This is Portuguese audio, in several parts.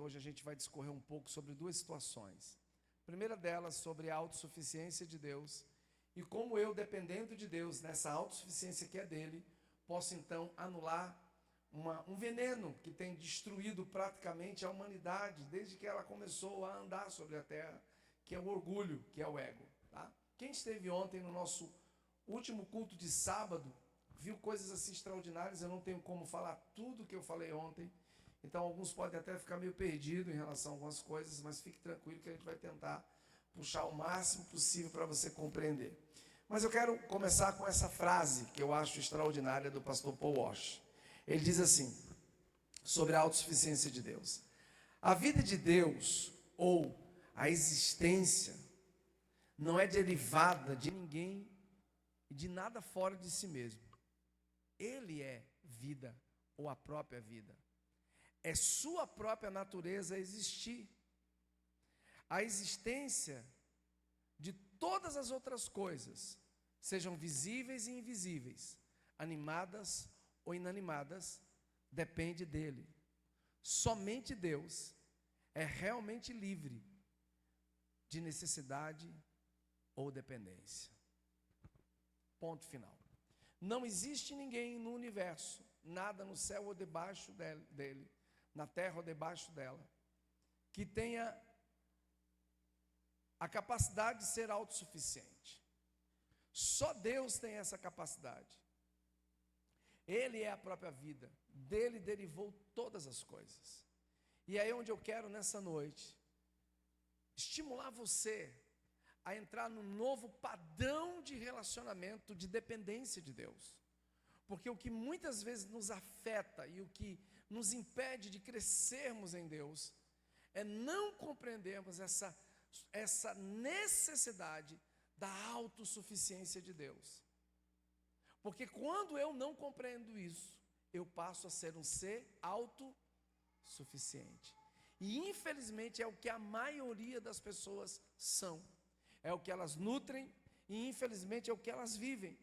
hoje a gente vai discorrer um pouco sobre duas situações. A primeira delas sobre a autossuficiência de Deus e como eu, dependendo de Deus, nessa autossuficiência que é dele, posso então anular um veneno que tem destruído praticamente a humanidade desde que ela começou a andar sobre a terra, que é o orgulho, que é o ego. Tá? Quem esteve ontem no nosso último culto de sábado, viu coisas assim extraordinárias. Eu não tenho como falar tudo que eu falei ontem, então alguns podem até ficar meio perdidos em relação a algumas coisas, mas fique tranquilo que a gente vai tentar puxar o máximo possível para você compreender. Mas eu quero começar com essa frase que eu acho extraordinária do pastor Paul Walsh. Ele diz assim, sobre a autossuficiência de Deus: a vida de Deus, ou a existência, não é derivada de ninguém e de nada fora de si mesmo. Ele é vida, ou a própria vida. É sua própria natureza existir. A existência de todas as outras coisas, sejam visíveis e invisíveis, animadas ou inanimadas, depende dele. Somente Deus é realmente livre de necessidade ou dependência. Ponto final. Não existe ninguém no universo, nada no céu ou debaixo dele, na terra ou debaixo dela, que tenha a capacidade de ser autossuficiente. Só Deus tem essa capacidade. Ele é a própria vida, dele derivou todas as coisas. E é aí onde eu quero nessa noite estimular você a entrar num novo padrão de relacionamento, de dependência de Deus. Porque o que muitas vezes nos afeta e o que nos impede de crescermos em Deus é não compreendermos essa necessidade da autossuficiência de Deus. Porque quando eu não compreendo isso, eu passo a ser um ser autossuficiente. E infelizmente é o que a maioria das pessoas são. É o que elas nutrem e infelizmente é o que elas vivem.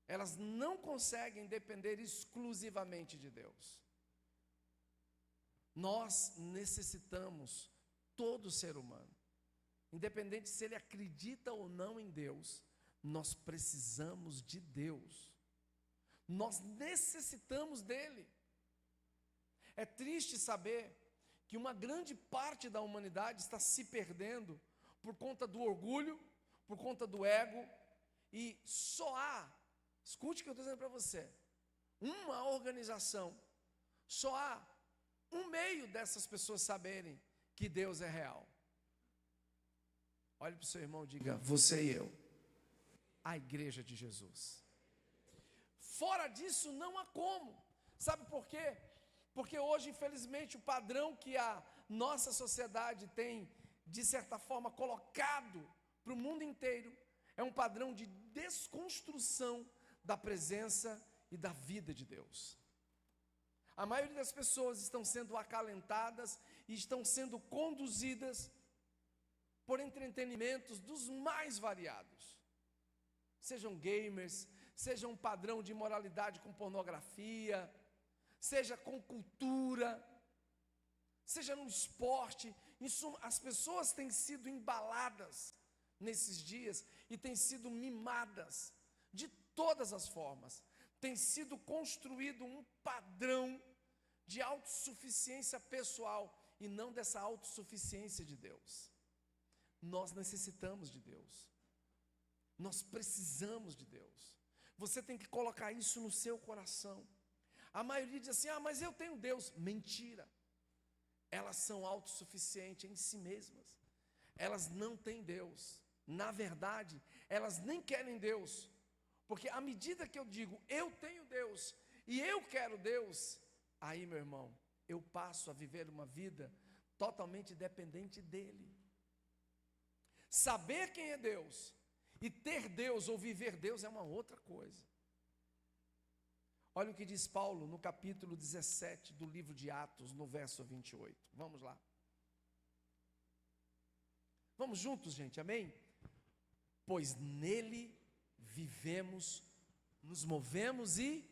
Elas não conseguem depender exclusivamente de Deus. Nós necessitamos, todo ser humano, independente se ele acredita ou não em Deus, nós precisamos de Deus. Nós necessitamos dele. É triste saber que uma grande parte da humanidade está se perdendo por conta do orgulho, por conta do ego, e só há, escute o que eu estou dizendo para você, uma organização, só há um meio dessas pessoas saberem que Deus é real. Olhe para o seu irmão e diga: você e eu, a igreja de Jesus. Fora disso não há como. Sabe por quê? Porque hoje, infelizmente, o padrão que a nossa sociedade tem, de certa forma, colocado para o mundo inteiro, é um padrão de desconstrução da presença e da vida de Deus. A maioria das pessoas estão sendo acalentadas e estão sendo conduzidas por entretenimentos dos mais variados. Sejam gamers, seja um padrão de moralidade com pornografia, seja com cultura, seja no esporte. Em suma, as pessoas têm sido embaladas nesses dias e têm sido mimadas de todas as formas. Tem sido construído um padrão de autossuficiência pessoal e não dessa autossuficiência de Deus. Nós necessitamos de Deus. Nós precisamos de Deus. Você tem que colocar isso no seu coração. A maioria diz assim: mas eu tenho Deus. Mentira. Elas são autossuficientes em si mesmas. Elas não têm Deus. Na verdade, elas nem querem Deus. Porque à medida que eu digo, eu tenho Deus e eu quero Deus, aí, meu irmão, eu passo a viver uma vida totalmente dependente dele. Saber quem é Deus e ter Deus ou viver Deus é uma outra coisa. Olha o que diz Paulo no capítulo 17 do livro de Atos, no verso 28. Vamos lá. Vamos juntos, gente, amém? Pois nele vivemos, nos movemos e,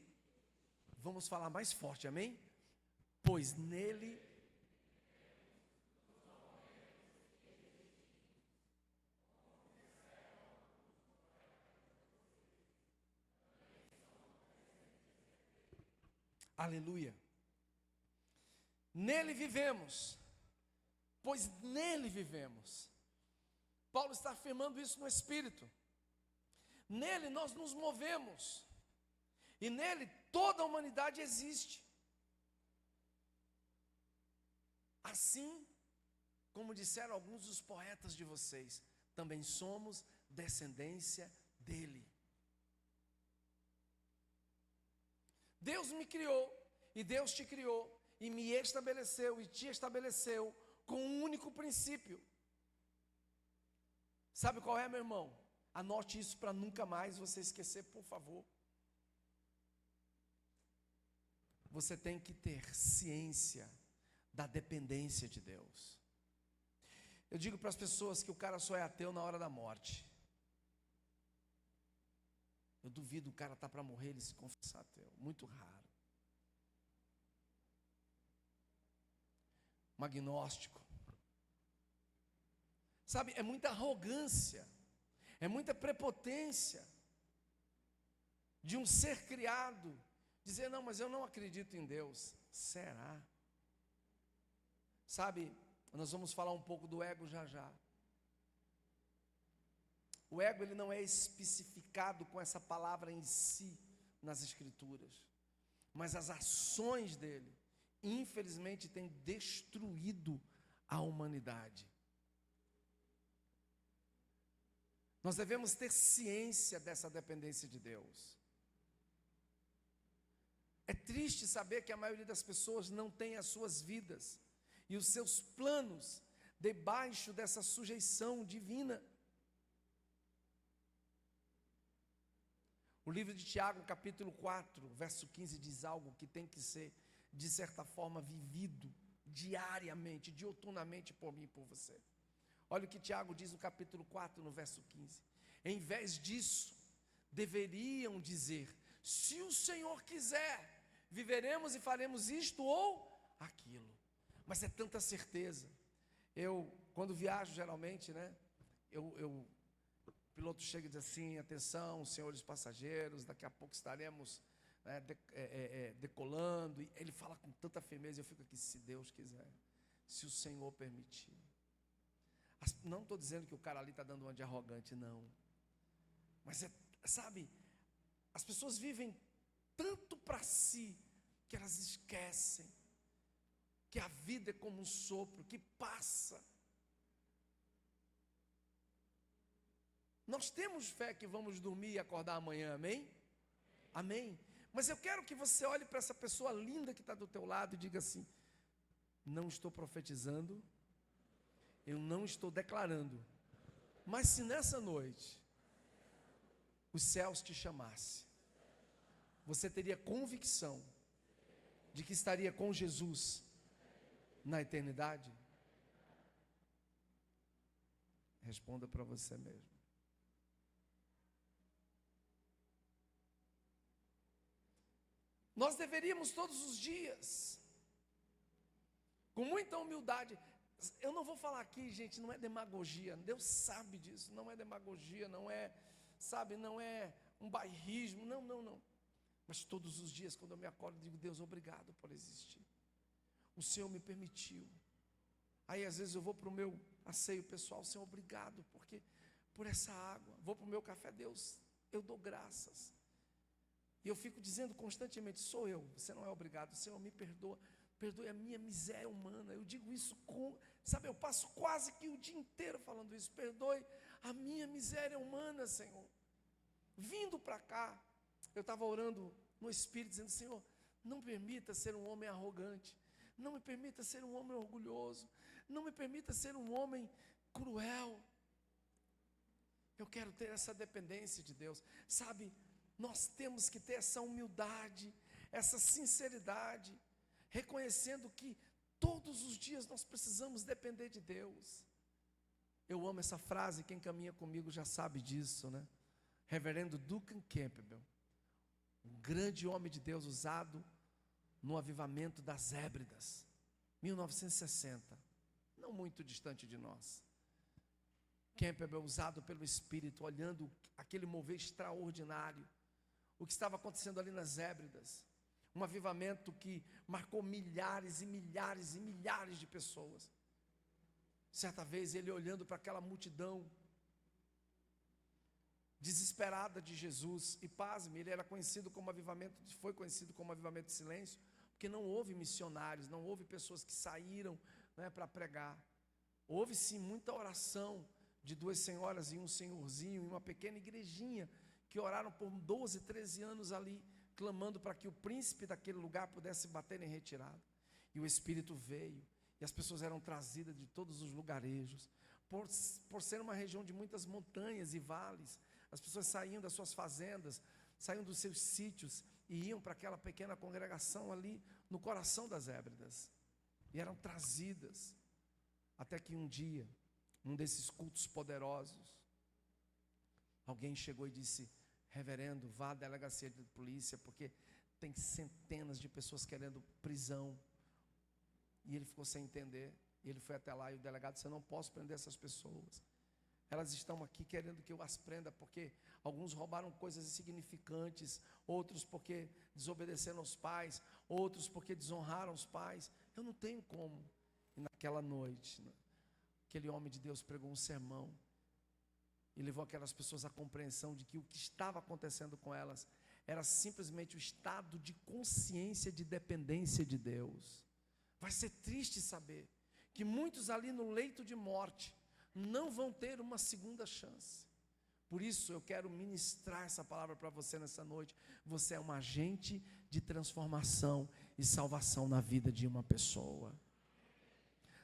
vamos falar mais forte, amém? Pois nele Aleluia. Nele vivemos, pois nele vivemos. Paulo está afirmando isso no Espírito. Nele nós nos movemos, e nele toda a humanidade existe. Assim como disseram alguns dos poetas de vocês, também somos descendência dele. Deus me criou, e Deus te criou, e me estabeleceu, e te estabeleceu com um único princípio. Sabe qual é, meu irmão? Anote isso para nunca mais você esquecer, por favor. Você tem que ter ciência da dependência de Deus. Eu digo para as pessoas que o cara só é ateu na hora da morte. Eu duvido o cara estar para morrer e ele se confessar ateu. Muito raro. Um agnóstico. Sabe, é muita arrogância, é muita prepotência de um ser criado dizer, não, mas eu não acredito em Deus. Será? Sabe, nós vamos falar um pouco do ego já já. O ego, ele não é especificado com essa palavra em si nas Escrituras, mas as ações dele, infelizmente, têm destruído a humanidade. Nós devemos ter ciência dessa dependência de Deus. É triste saber que a maioria das pessoas não tem as suas vidas e os seus planos debaixo dessa sujeição divina. O livro de Tiago, capítulo 4, verso 15, diz algo que tem que ser, de certa forma, vivido diariamente, diuturnamente por mim e por você. Olha o que Tiago diz no capítulo 4, no verso 15. Em vez disso, deveriam dizer, se o Senhor quiser, viveremos e faremos isto ou aquilo. Mas é tanta certeza. Eu, quando viajo geralmente, né, o piloto chega e diz assim, atenção, senhores passageiros, daqui a pouco estaremos decolando. E ele fala com tanta firmeza, eu fico aqui, se Deus quiser, se o Senhor permitir. Não estou dizendo que o cara ali está dando uma de arrogante, não. Mas sabe, as pessoas vivem tanto para si, que elas esquecem que a vida é como um sopro, que passa. Nós temos fé que vamos dormir e acordar amanhã, amém? Amém? Mas eu quero que você olhe para essa pessoa linda que está do teu lado e diga assim, não estou profetizando, eu não estou declarando, mas se nessa noite os céus te chamassem, você teria convicção de que estaria com Jesus na eternidade? Responda para você mesmo. Nós deveríamos todos os dias, com muita humildade. Eu não vou falar aqui, gente, não é demagogia, Deus sabe disso, não é demagogia, não é, sabe, não é um bairrismo, não. Mas todos os dias, quando eu me acordo, eu digo, Deus, obrigado por existir. O Senhor me permitiu. Aí, às vezes, eu vou para o meu asseio pessoal, Senhor, obrigado, porque por essa água. Vou para o meu café, Deus, eu dou graças. E eu fico dizendo constantemente, sou eu, você não é obrigado, Senhor, me perdoa. Perdoe a minha miséria humana. Eu digo isso sabe, eu passo quase que o dia inteiro falando isso. Perdoe a minha miséria humana, Senhor. Vindo para cá, eu estava orando no Espírito, dizendo, Senhor, não me permita ser um homem arrogante. Não me permita ser um homem orgulhoso. Não me permita ser um homem cruel. Eu quero ter essa dependência de Deus. Sabe, nós temos que ter essa humildade, essa sinceridade, reconhecendo que todos os dias nós precisamos depender de Deus. Eu amo essa frase, quem caminha comigo já sabe disso, né? Reverendo Duncan Campbell, um grande homem de Deus usado no avivamento das Hébridas, 1960, não muito distante de nós. Campbell, usado pelo Espírito, olhando aquele mover extraordinário, o que estava acontecendo ali nas Hébridas. Um avivamento que marcou milhares e milhares e milhares de pessoas. Certa vez ele olhando para aquela multidão desesperada de Jesus, e pasme, ele era conhecido como avivamento, foi conhecido como avivamento de silêncio, porque não houve missionários, não houve pessoas que saíram, né, para pregar. Houve sim muita oração de 2 senhoras e um senhorzinho, em uma pequena igrejinha, que oraram por 12, 13 anos ali, clamando para que o príncipe daquele lugar pudesse bater em retirada. E o Espírito veio, e as pessoas eram trazidas de todos os lugarejos, por ser uma região de muitas montanhas e vales. As pessoas saíam das suas fazendas, saíam dos seus sítios e iam para aquela pequena congregação ali no coração das Hébridas. E eram trazidas, até que um dia, num desses cultos poderosos, alguém chegou e disse: reverendo, vá à delegacia de polícia, porque tem centenas de pessoas querendo prisão. E ele ficou sem entender. E ele foi até lá e o delegado disse: eu não posso prender essas pessoas. Elas estão aqui querendo que eu as prenda, porque alguns roubaram coisas insignificantes, outros porque desobedeceram aos pais, outros porque desonraram os pais. Eu não tenho como. E naquela noite, aquele homem de Deus pregou um sermão e levou aquelas pessoas à compreensão de que o que estava acontecendo com elas era simplesmente o estado de consciência de dependência de Deus. Vai ser triste saber que muitos ali no leito de morte não vão ter uma segunda chance. Por isso eu quero ministrar essa palavra para você nessa noite. Você é um agente de transformação e salvação na vida de uma pessoa.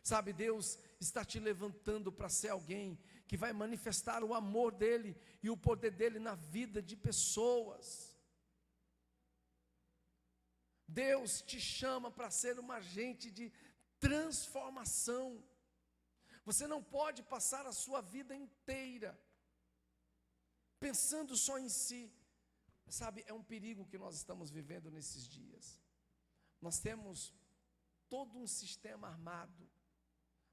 Sabe, Deus está te levantando para ser alguém que vai manifestar o amor dEle e o poder dEle na vida de pessoas. Deus te chama para ser um agente de transformação. Você não pode passar a sua vida inteira pensando só em si. Sabe, é um perigo que nós estamos vivendo nesses dias. Nós temos todo um sistema armado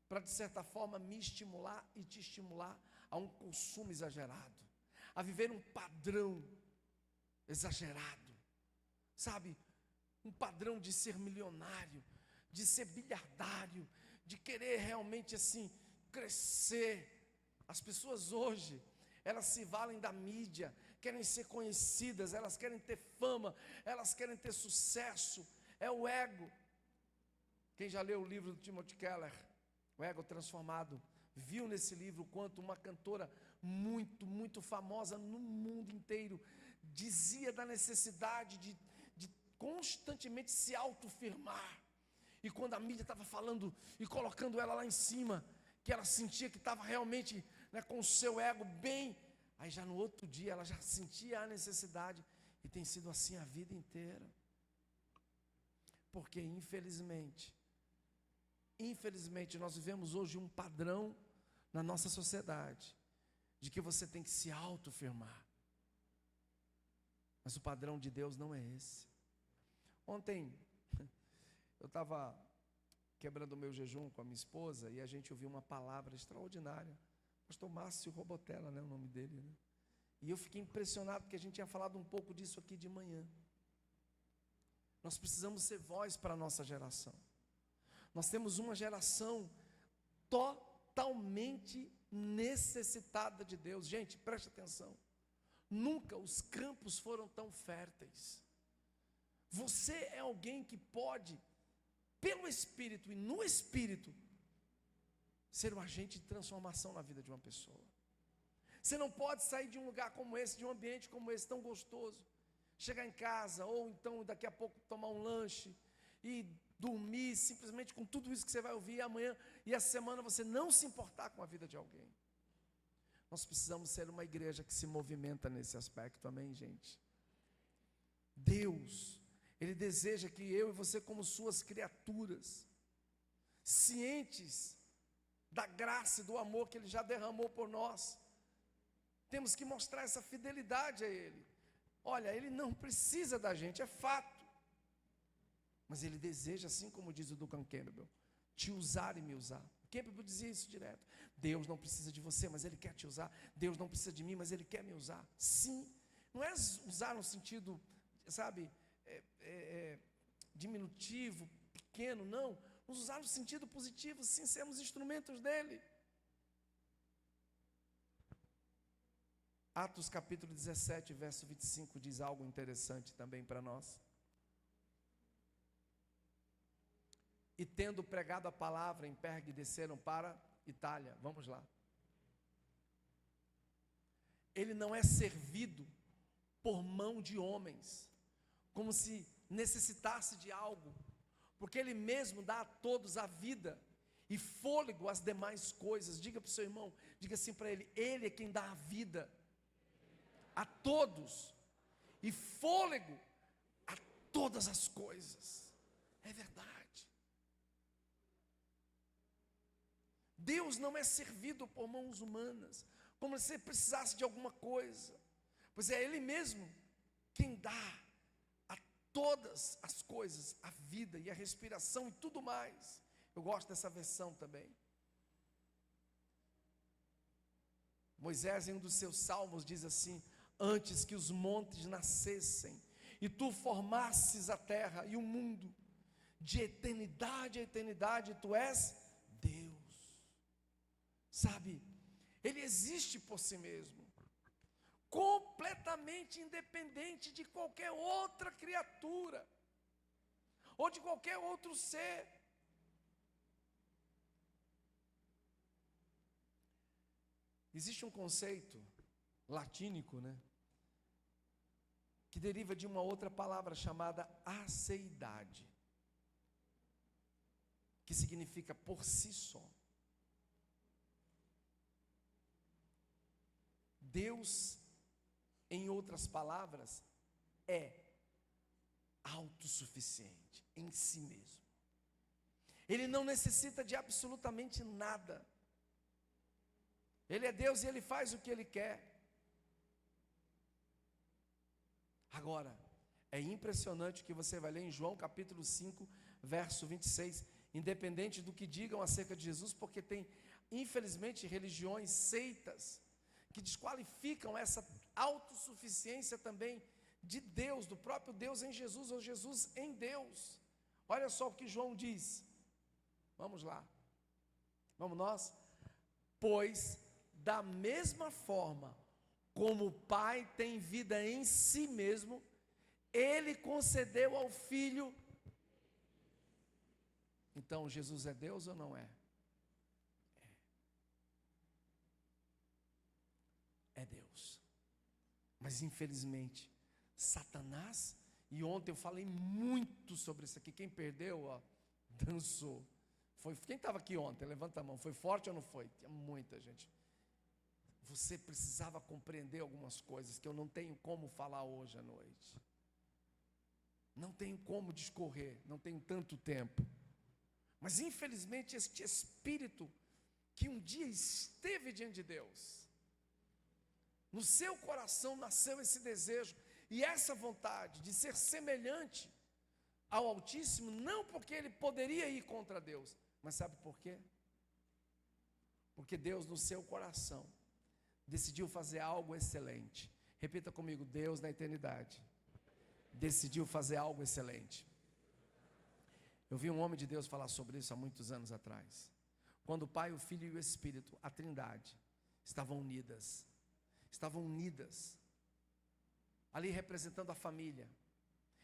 para, de certa forma, me estimular e te estimular a um consumo exagerado, a viver um padrão exagerado, sabe, um padrão de ser milionário, de ser bilhardário, de querer realmente assim crescer. As pessoas hoje, elas se valem da mídia, querem ser conhecidas, elas querem ter fama, elas querem ter sucesso, é o ego. Quem já leu o livro do Timothy Keller, O Ego Transformado, viu nesse livro quanto uma cantora muito, muito famosa no mundo inteiro dizia da necessidade de constantemente se autoafirmar. E quando a mídia estava falando e colocando ela lá em cima, que ela sentia que estava realmente, né, com o seu ego bem, aí já no outro dia ela já sentia a necessidade, e tem sido assim a vida inteira. Porque infelizmente nós vivemos hoje um padrão na nossa sociedade, de que você tem que se autoafirmar. Mas o padrão de Deus não é esse. Ontem, eu estava quebrando o meu jejum com a minha esposa, e a gente ouviu uma palavra extraordinária. Pastor Márcio Robotella, né, o nome dele, né? E eu fiquei impressionado, porque a gente tinha falado um pouco disso aqui de manhã. Nós precisamos ser voz para a nossa geração. Nós temos uma geração totalmente necessitada de Deus. Gente, preste atenção. Nunca os campos foram tão férteis. Você é alguém que pode, pelo Espírito e no Espírito, ser um agente de transformação na vida de uma pessoa. Você não pode sair de um lugar como esse, de um ambiente como esse, tão gostoso, chegar em casa, ou então daqui a pouco tomar um lanche, e dormir simplesmente com tudo isso que você vai ouvir, e amanhã e essa semana você não se importar com a vida de alguém. Nós precisamos ser uma igreja que se movimenta nesse aspecto, amém, gente? Deus, Ele deseja que eu e você, como suas criaturas, cientes da graça e do amor que Ele já derramou por nós, temos que mostrar essa fidelidade a Ele. Olha, Ele não precisa da gente, é fato, mas Ele deseja, assim como diz o Duncan Campbell, te usar e me usar. O Campbell dizia isso direto. Deus não precisa de você, mas Ele quer te usar. Deus não precisa de mim, mas Ele quer me usar. Sim, não é usar no sentido, sabe, diminutivo, pequeno, não. Vamos usar no sentido positivo, sim, sermos instrumentos dele. Atos capítulo 17, verso 25, diz algo interessante também para nós. E tendo pregado a palavra em Pergue, desceram para Itália. Vamos lá. Ele não é servido por mão de homens, como se necessitasse de algo, porque ele mesmo dá a todos a vida e fôlego às demais coisas. Diga para o seu irmão, diga assim para ele: ele é quem dá a vida a todos e fôlego a todas as coisas. É verdade. Deus não é servido por mãos humanas, como se precisasse de alguma coisa, pois é Ele mesmo quem dá a todas as coisas, a vida e a respiração e tudo mais. Eu gosto dessa versão também. Moisés, em um dos seus salmos, diz assim: antes que os montes nascessem, e tu formasses a terra e o mundo, de eternidade a eternidade, tu és Deus. Sabe, ele existe por si mesmo, completamente independente de qualquer outra criatura, ou de qualquer outro ser. Existe um conceito latínico, que deriva de uma outra palavra chamada aceidade, que significa por si só. Deus, em outras palavras, é autossuficiente em si mesmo. Ele não necessita de absolutamente nada. Ele é Deus e Ele faz o que Ele quer. Agora, é impressionante o que você vai ler em João capítulo 5, verso 26. Independente do que digam acerca de Jesus, porque tem, infelizmente, religiões, seitas, que desqualificam essa autossuficiência também de Deus, do próprio Deus em Jesus, ou Jesus em Deus. Olha só o que João diz. Vamos lá. Vamos nós? Pois, da mesma forma como o Pai tem vida em si mesmo, Ele concedeu ao Filho. Então, Jesus é Deus ou não é? É Deus. Mas infelizmente, Satanás, e ontem eu falei muito sobre isso aqui, quem perdeu, dançou. Quem estava aqui ontem? Levanta a mão. Foi forte ou não foi? Tinha muita gente. Você precisava compreender algumas coisas que eu não tenho como falar hoje à noite. Não tenho como discorrer, não tenho tanto tempo. Mas infelizmente este espírito que um dia esteve diante de Deus, no seu coração nasceu esse desejo e essa vontade de ser semelhante ao Altíssimo, não porque ele poderia ir contra Deus, mas sabe por quê? Porque Deus no seu coração decidiu fazer algo excelente. Repita comigo: Deus na eternidade decidiu fazer algo excelente. Eu vi um homem de Deus falar sobre isso há muitos anos atrás. Quando o Pai, o Filho e o Espírito, a Trindade, estavam unidas, ali representando a família.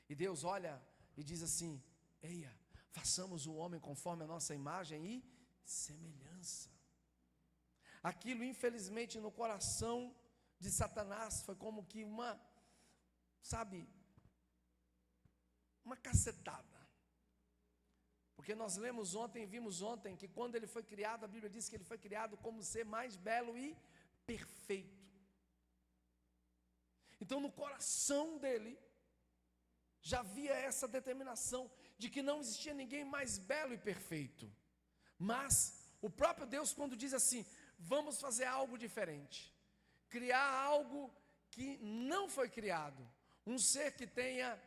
E Deus olha e diz assim: eia, façamos o homem conforme a nossa imagem e semelhança. Aquilo, infelizmente, no coração de Satanás foi como que uma cacetada. Porque nós lemos ontem, vimos ontem, que quando ele foi criado, a Bíblia diz que ele foi criado como ser mais belo e perfeito. Então, no coração dele, já havia essa determinação de que não existia ninguém mais belo e perfeito. Mas o próprio Deus, quando diz assim: vamos fazer algo diferente, criar algo que não foi criado, um ser que tenha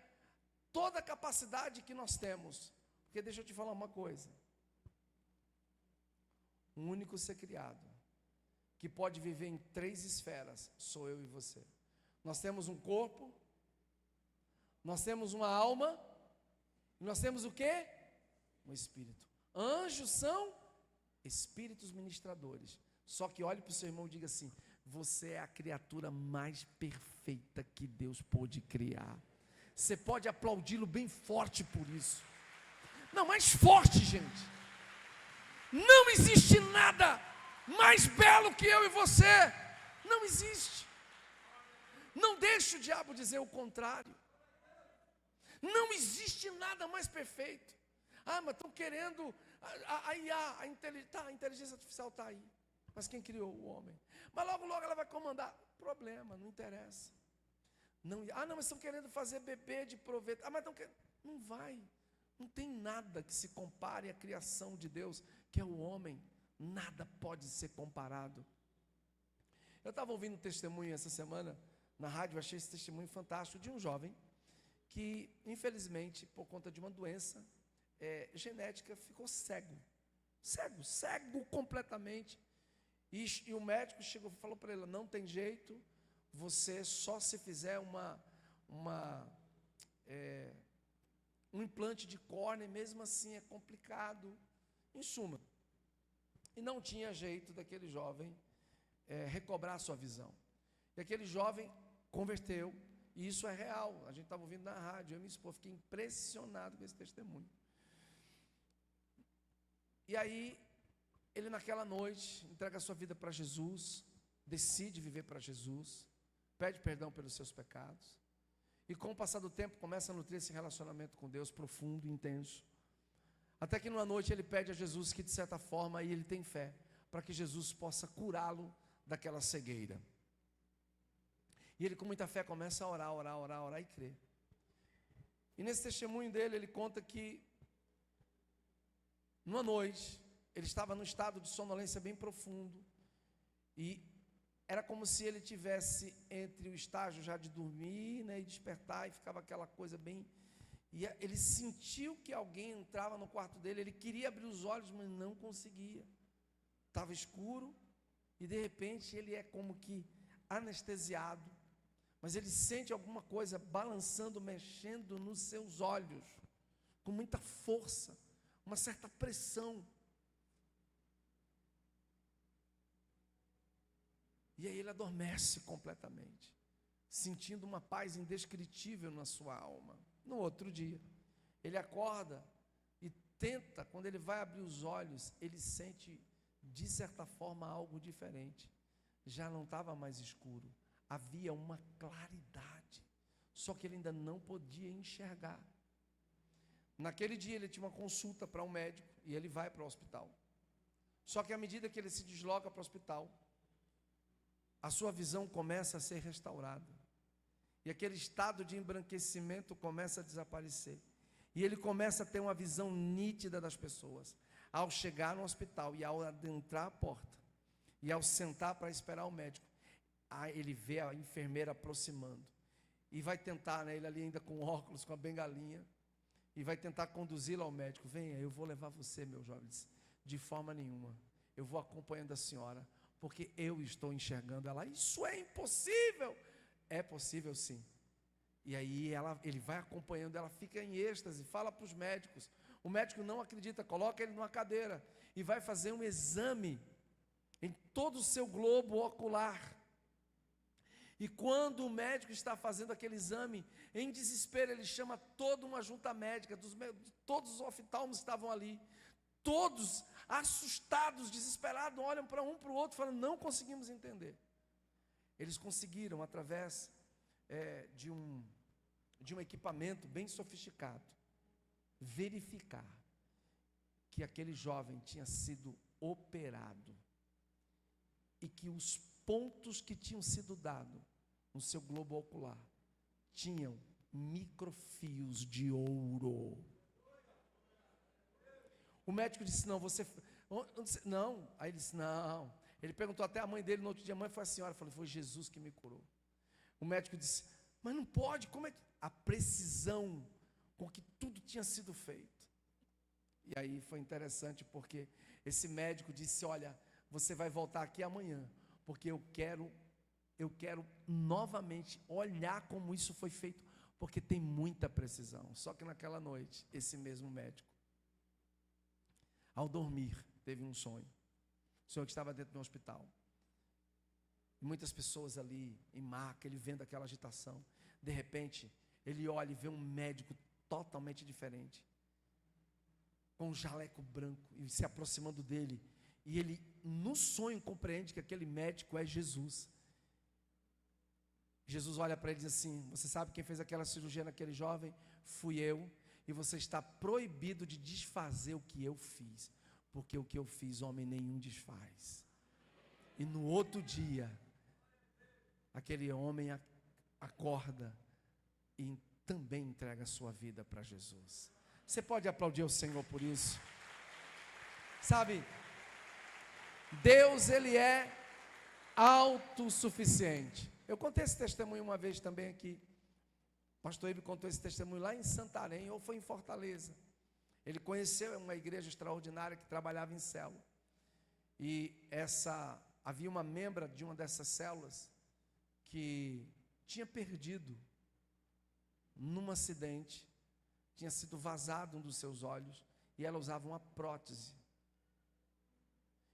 toda a capacidade que nós temos. Porque deixa eu te falar uma coisa: um único ser criado que pode viver em 3 esferas sou eu e você. Nós temos um corpo, Nós temos uma alma, e nós temos o quê? Um espírito. Anjos são espíritos ministradores. Só que olhe para o seu irmão e diga assim: você é a criatura mais perfeita que Deus pôde criar. Você pode aplaudi-lo bem forte por isso. Não, mais forte, gente. Não existe nada mais belo que eu e você. Não existe. Não deixe o diabo dizer o contrário. Não existe nada mais perfeito. Mas estão querendo a IA, a inteligência artificial está aí. Mas quem criou o homem? Mas logo ela vai comandar. Problema, não interessa. Não, mas estão querendo fazer bebê de proveito. Mas estão querendo. Não vai. Não tem nada que se compare à criação de Deus, que é o homem. Nada pode ser comparado. Eu estava ouvindo um testemunho essa semana na rádio, achei esse testemunho fantástico, de um jovem que, infelizmente, por conta de uma doença genética, ficou cego completamente. E o médico chegou e falou para ele: não tem jeito, você só se fizer um implante de córnea, mesmo assim é complicado. Em suma, e não tinha jeito daquele jovem recobrar a sua visão. E aquele jovem converteu, e isso é real, a gente estava ouvindo na rádio, eu e minha esposa, fiquei impressionado com esse testemunho. E aí, ele naquela noite, entrega a sua vida para Jesus, decide viver para Jesus, pede perdão pelos seus pecados, e com o passar do tempo, começa a nutrir esse relacionamento com Deus profundo e intenso, até que numa noite ele pede a Jesus que, de certa forma, aí ele tem fé, para que Jesus possa curá-lo daquela cegueira. E ele com muita fé começa a orar e crer. E nesse testemunho dele, ele conta que numa noite, ele estava num estado de sonolência bem profundo, e era como se ele tivesse entre o estágio já de dormir, e despertar, e ficava aquela coisa bem... E ele sentiu que alguém entrava no quarto dele, ele queria abrir os olhos, mas não conseguia. Estava escuro, e de repente ele é como que anestesiado, mas ele sente alguma coisa balançando, mexendo nos seus olhos, com muita força, uma certa pressão. E aí ele adormece completamente, sentindo uma paz indescritível na sua alma. No outro dia, ele acorda e tenta, quando ele vai abrir os olhos, ele sente, de certa forma, algo diferente. Já não estava mais escuro, havia uma claridade, só que ele ainda não podia enxergar. Naquele dia ele tinha uma consulta para um médico e ele vai para o hospital. Só que à medida que ele se desloca para o hospital, a sua visão começa a ser restaurada. E aquele estado de embranquecimento começa a desaparecer. E ele começa a ter uma visão nítida das pessoas. Ao chegar no hospital e ao adentrar a porta, e ao sentar para esperar o médico, ele vê a enfermeira aproximando. E vai tentar, ele ali ainda com óculos, com a bengalinha, e vai tentar conduzi-lo ao médico. Venha, eu vou levar você, meu jovem. De forma nenhuma. Eu vou acompanhando a senhora, porque eu estou enxergando ela. Isso é impossível. É possível sim. E aí ele vai acompanhando, ela fica em êxtase, fala para os médicos. O médico não acredita, coloca ele numa cadeira e vai fazer um exame em todo o seu globo ocular. E quando o médico está fazendo aquele exame, em desespero, ele chama toda uma junta médica, todos os oftalmos estavam ali, todos assustados, desesperados, olham para um para o outro, falando: não conseguimos entender. Eles conseguiram, através de um equipamento bem sofisticado, verificar que aquele jovem tinha sido operado e que os pontos que tinham sido dados no seu globo ocular tinham microfios de ouro. O médico disse: não, não. Aí ele disse: não. Ele perguntou até a mãe dele no outro dia: mãe, foi a senhora? Eu falei: foi Jesus que me curou. O médico disse: mas não pode, como é que... A precisão com que tudo tinha sido feito. E aí foi interessante, porque esse médico disse: olha, você vai voltar aqui amanhã, porque eu quero novamente olhar como isso foi feito, porque tem muita precisão. Só que naquela noite, esse mesmo médico, ao dormir, teve um sonho. O senhor que estava dentro do hospital. E muitas pessoas ali, em maca, ele vendo aquela agitação. De repente, ele olha e vê um médico totalmente diferente, com um jaleco branco, e se aproximando dele. E ele, no sonho, compreende que aquele médico é Jesus. Jesus olha para ele e diz assim: você sabe quem fez aquela cirurgia naquele jovem? Fui eu. E você está proibido de desfazer o que eu fiz, porque o que eu fiz, homem nenhum desfaz. E no outro dia, aquele homem acorda e também entrega a sua vida para Jesus. Você pode aplaudir o Senhor por isso? Sabe, Deus, Ele é autossuficiente. Eu contei esse testemunho uma vez também aqui. O pastor Ibe contou esse testemunho lá em Santarém, ou foi em Fortaleza. Ele conheceu uma igreja extraordinária que trabalhava em célula. E havia uma membra de uma dessas células que tinha perdido num acidente, tinha sido vazado um dos seus olhos, e ela usava uma prótese.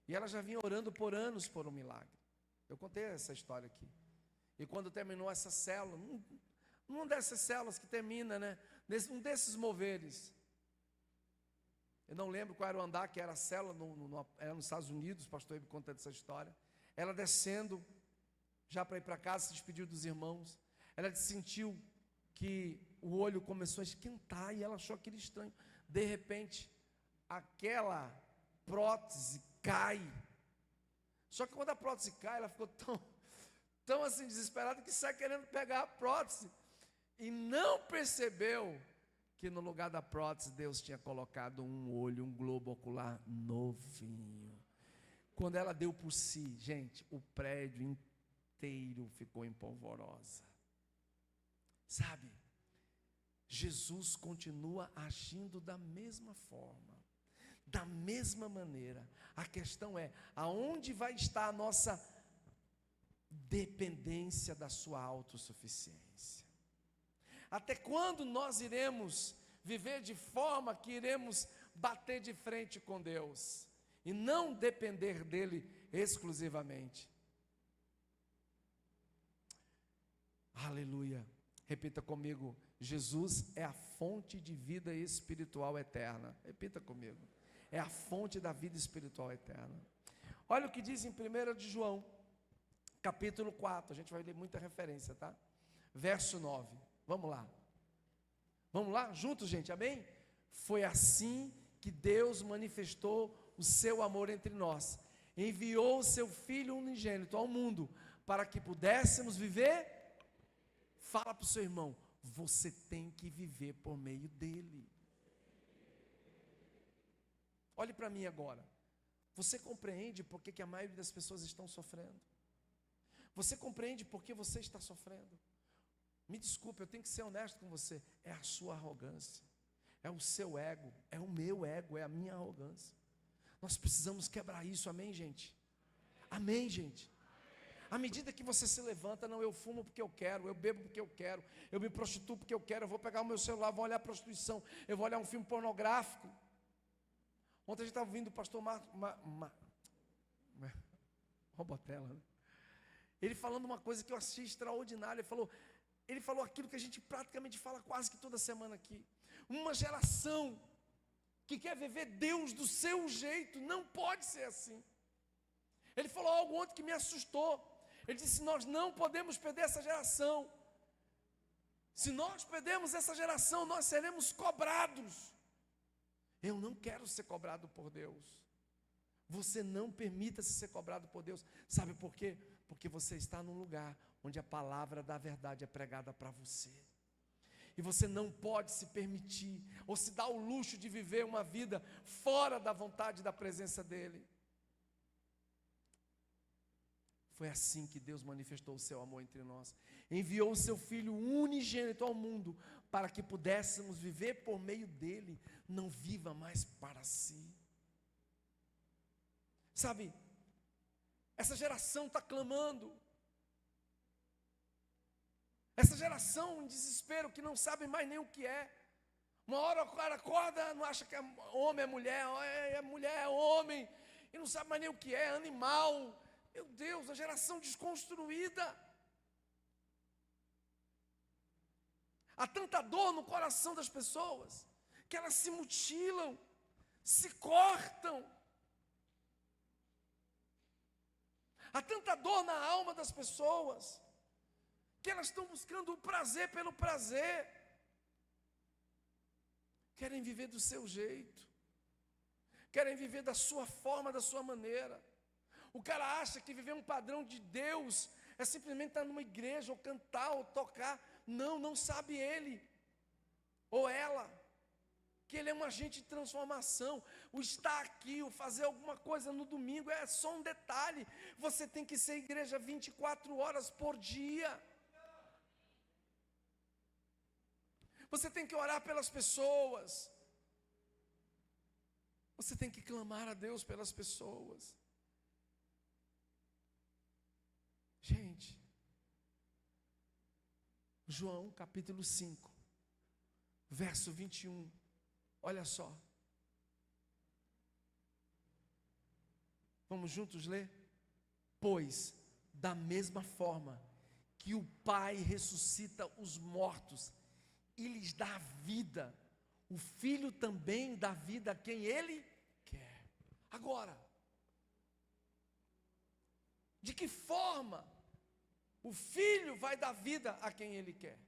E ela já vinha orando por anos por um milagre. Eu contei essa história aqui. E quando terminou essa célula, uma dessas células que termina, né? Um desses moveres. Eu não lembro qual era o andar que era a célula, era nos Estados Unidos, o pastor Ibe contando essa história. Ela descendo, já para ir para casa, se despediu dos irmãos. Ela sentiu que o olho começou a esquentar e ela achou aquilo estranho. De repente, aquela prótese cai. Só que quando a prótese cai, ela ficou tão assim desesperada que sai querendo pegar a prótese e não percebeu que no lugar da prótese Deus tinha colocado um olho, um globo ocular novinho. Quando ela deu por si, gente, o prédio inteiro ficou em polvorosa. Sabe, Jesus continua agindo da mesma forma, da mesma maneira. A questão é, aonde vai estar a nossa dependência da sua autossuficiência? Até quando nós iremos viver de forma que iremos bater de frente com Deus e não depender dele exclusivamente? Aleluia. Repita comigo: Jesus é a fonte de vida espiritual eterna. Repita comigo: é a fonte da vida espiritual eterna. Olha o que diz em 1 de João, capítulo 4, a gente vai ler muita referência, tá? Verso 9, vamos lá. Vamos lá, juntos, gente, amém? Foi assim que Deus manifestou o seu amor entre nós. Enviou o seu Filho unigênito ao mundo, para que pudéssemos viver. Fala para o seu irmão, você tem que viver por meio dele. Olhe para mim agora. Você compreende por que a maioria das pessoas estão sofrendo? Você compreende por que você está sofrendo? Me desculpe, eu tenho que ser honesto com você. É a sua arrogância, é o seu ego, é o meu ego, é a minha arrogância. Nós precisamos quebrar isso, amém, gente? Amém, gente? À medida que você se levanta, não, eu fumo porque eu quero, eu bebo porque eu quero, eu me prostituo porque eu quero, eu vou pegar o meu celular, vou olhar a prostituição, eu vou olhar um filme pornográfico. Ontem a gente estava ouvindo o pastor Robotella, né? Ele falando uma coisa que eu achei extraordinária. Ele falou aquilo que a gente praticamente fala quase que toda semana aqui. Uma geração que quer viver Deus do seu jeito, não pode ser assim. Ele falou algo ontem que me assustou. Ele disse: nós não podemos perder essa geração. Se nós perdermos essa geração, nós seremos cobrados. Eu não quero ser cobrado por Deus. Você não permita-se ser cobrado por Deus. Sabe por quê? Porque você está num lugar onde a palavra da verdade é pregada para você. E você não pode se permitir, ou se dar o luxo de viver uma vida fora da vontade e da presença dEle. Foi assim que Deus manifestou o seu amor entre nós. Enviou o seu Filho unigênito ao mundo, para que pudéssemos viver por meio dele. Não viva mais para si. Sabe, essa geração está clamando. Essa geração em desespero que não sabe mais nem o que é. Uma hora o cara acorda, não acha que é homem, é mulher, é homem, e não sabe mais nem o que é, animal. Meu Deus, a geração desconstruída. Há tanta dor no coração das pessoas, que elas se mutilam, se cortam. Há tanta dor na alma das pessoas, que elas estão buscando o prazer pelo prazer. Querem viver do seu jeito, querem viver da sua forma, da sua maneira. O cara acha que viver um padrão de Deus é simplesmente estar numa igreja, ou cantar, ou tocar. Não, não sabe ele, ou ela, que ele é um agente de transformação. O estar aqui, o fazer alguma coisa no domingo é só um detalhe. Você tem que ser igreja 24 horas por dia. Você tem que orar pelas pessoas. Você tem que clamar a Deus pelas pessoas. Gente, João capítulo 5, verso 21, olha só. Vamos juntos ler? Pois, da mesma forma que o Pai ressuscita os mortos e lhes dá vida, o Filho também dá vida a quem Ele quer. Agora, de que forma o Filho vai dar vida a quem Ele quer?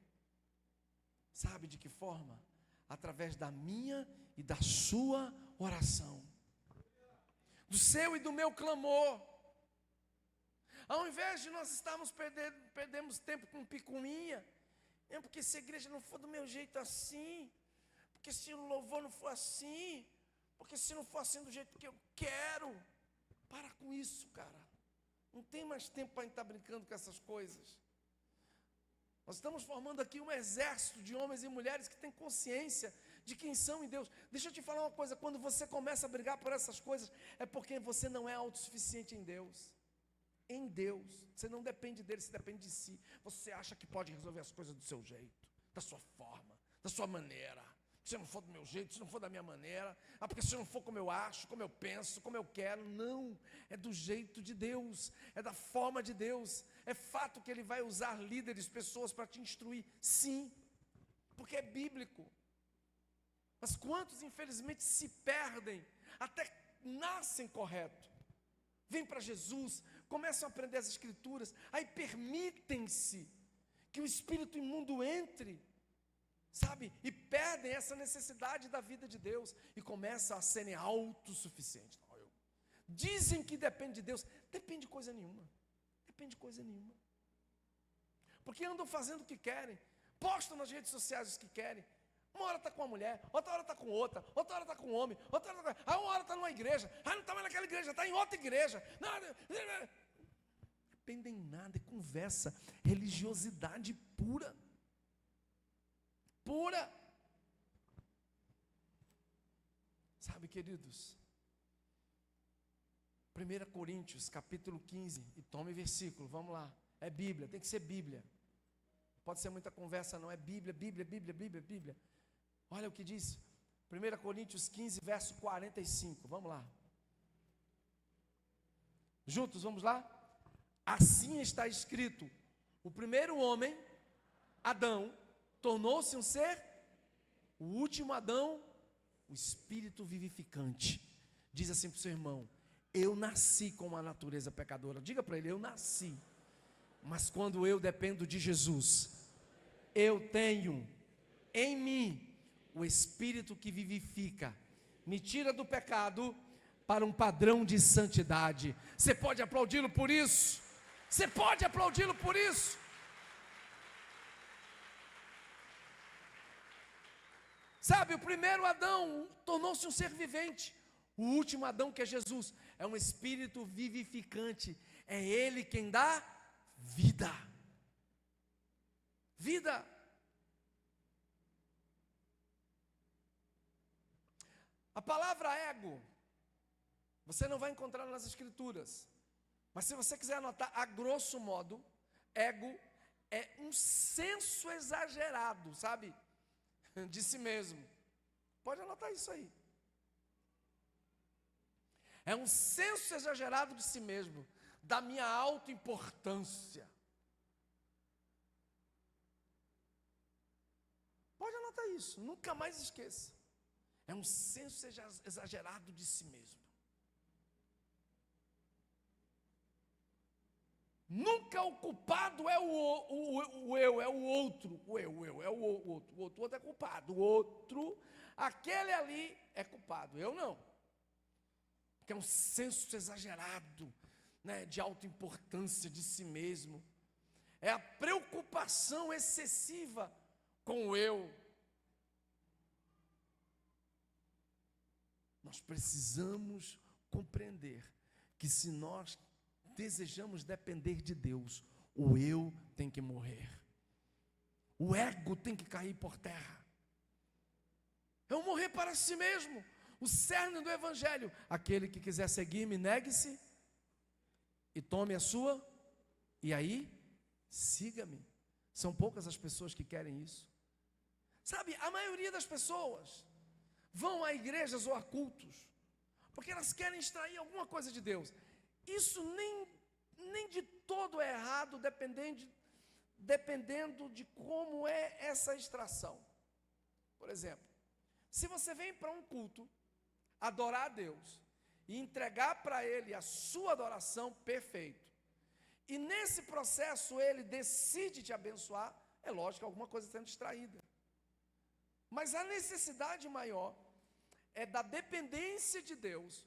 Sabe de que forma? Através da minha e da sua oração, do seu e do meu clamor. Ao invés de nós estarmos perdemos tempo com picuinha, porque se a igreja não for do meu jeito assim, porque se o louvor não for assim, porque se não for assim do jeito que eu quero, para com isso, cara. Não tem mais tempo para estar brincando com essas coisas. Nós estamos formando aqui um exército de homens e mulheres que têm consciência de quem são em Deus. Deixa eu te falar uma coisa, quando você começa a brigar por essas coisas, é porque você não é autossuficiente em Deus. Em Deus, você não depende dele, você depende de si. Você acha que pode resolver as coisas do seu jeito, da sua forma, da sua maneira. Se não for do meu jeito, se não for da minha maneira, porque se não for como eu acho, como eu penso, como eu quero. Não, é do jeito de Deus, é da forma de Deus. É fato que Ele vai usar líderes, pessoas para te instruir, sim, porque é bíblico. Mas quantos infelizmente se perdem, até nascem correto, vêm para Jesus, começam a aprender as escrituras, aí permitem-se que o espírito imundo entre, sabe, e perdem essa necessidade da vida de Deus, e começam a serem autossuficientes. Dizem que depende de Deus, depende de coisa nenhuma, porque andam fazendo o que querem, postam nas redes sociais o que querem. Uma hora está com uma mulher, outra hora está com outra hora está com um homem, outra hora está uma hora está numa igreja, não está mais naquela igreja, está em outra igreja. Não dependem nada, é conversa, religiosidade pura. Sabe, queridos, 1 Coríntios capítulo 15, e tome versículo, vamos lá, é Bíblia, tem que ser Bíblia, pode ser muita conversa não, é Bíblia. Olha o que diz, 1 Coríntios 15, verso 45, vamos lá. Juntos, vamos lá? Assim está escrito, o primeiro homem, Adão, tornou-se um ser, o último Adão, o espírito vivificante. Diz assim para o seu irmão, eu nasci com uma natureza pecadora. Diga para ele, eu nasci, mas quando eu dependo de Jesus, eu tenho em mim o Espírito que vivifica, me tira do pecado para um padrão de santidade. Você pode aplaudi-lo por isso? Você pode aplaudi-lo por isso? Sabe, o primeiro Adão tornou-se um ser vivente. O último Adão, que é Jesus, é um Espírito vivificante. É Ele quem dá vida. Vida. A palavra ego, você não vai encontrar nas escrituras, mas se você quiser anotar, a grosso modo, ego é um senso exagerado, sabe, de si mesmo. Pode anotar isso aí. É um senso exagerado de si mesmo, da minha autoimportância. Pode anotar isso, nunca mais esqueça. É um senso exagerado de si mesmo. Nunca o culpado é o eu, é o outro. O eu, é o outro. O outro é culpado. O outro, aquele ali é culpado. Eu não. Porque é um senso exagerado, né, de autoimportância de si mesmo. É a preocupação excessiva com o eu. Nós precisamos compreender que se nós desejamos depender de Deus, o eu tem que morrer. O ego tem que cair por terra. É um morrer para si mesmo. O cerne do Evangelho. Aquele que quiser seguir-me, negue-se e tome a sua, e aí, siga-me. São poucas as pessoas que querem isso. Sabe, a maioria das pessoas vão a igrejas ou a cultos porque elas querem extrair alguma coisa de Deus. Isso nem de todo é errado, dependendo de como é essa extração. Por exemplo, se você vem para um culto, adorar a Deus, e entregar para Ele a sua adoração, perfeito. E nesse processo Ele decide te abençoar, é lógico que alguma coisa está sendo extraída. Mas a necessidade maior é da dependência de Deus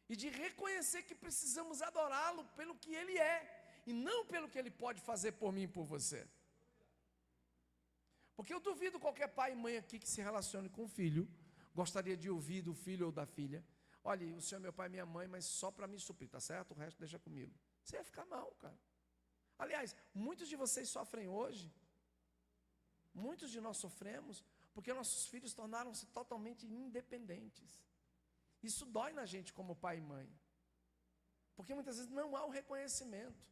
e de reconhecer que precisamos adorá-lo pelo que Ele é e não pelo que Ele pode fazer por mim e por você. Porque eu duvido qualquer pai e mãe aqui que se relacione com o filho, gostaria de ouvir do filho ou da filha: olha, o senhor é meu pai e minha mãe, mas só para me suprir, tá certo? O resto deixa comigo. Você ia ficar mal, cara. Aliás, muitos de vocês sofrem hoje, muitos de nós sofremos, porque nossos filhos tornaram-se totalmente independentes. Isso dói na gente como pai e mãe, porque muitas vezes não há o reconhecimento.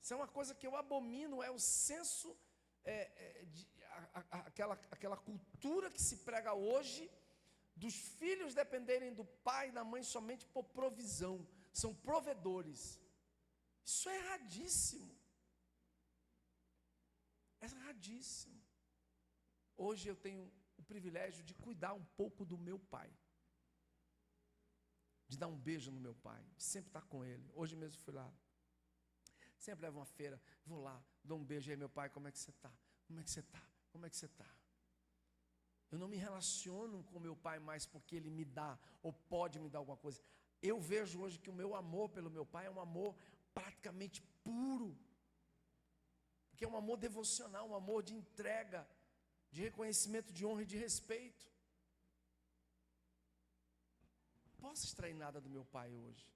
Isso é uma coisa que eu abomino, é o senso, aquela cultura que se prega hoje, dos filhos dependerem do pai e da mãe somente por provisão, são provedores. Isso é erradíssimo. É erradíssimo. Hoje eu tenho o privilégio de cuidar um pouco do meu pai, de dar um beijo no meu pai, de sempre estar com ele. Hoje mesmo fui lá, sempre levo uma feira, vou lá, dou um beijo. Aí, meu pai, como é que você está? Como é que você está? Como é que você está? Eu não me relaciono com meu pai mais porque ele me dá, ou pode me dar alguma coisa. Eu vejo hoje que o meu amor pelo meu pai é um amor praticamente puro, porque é um amor devocional, um amor de entrega, de reconhecimento, de honra e de respeito. Não posso extrair nada do meu pai hoje.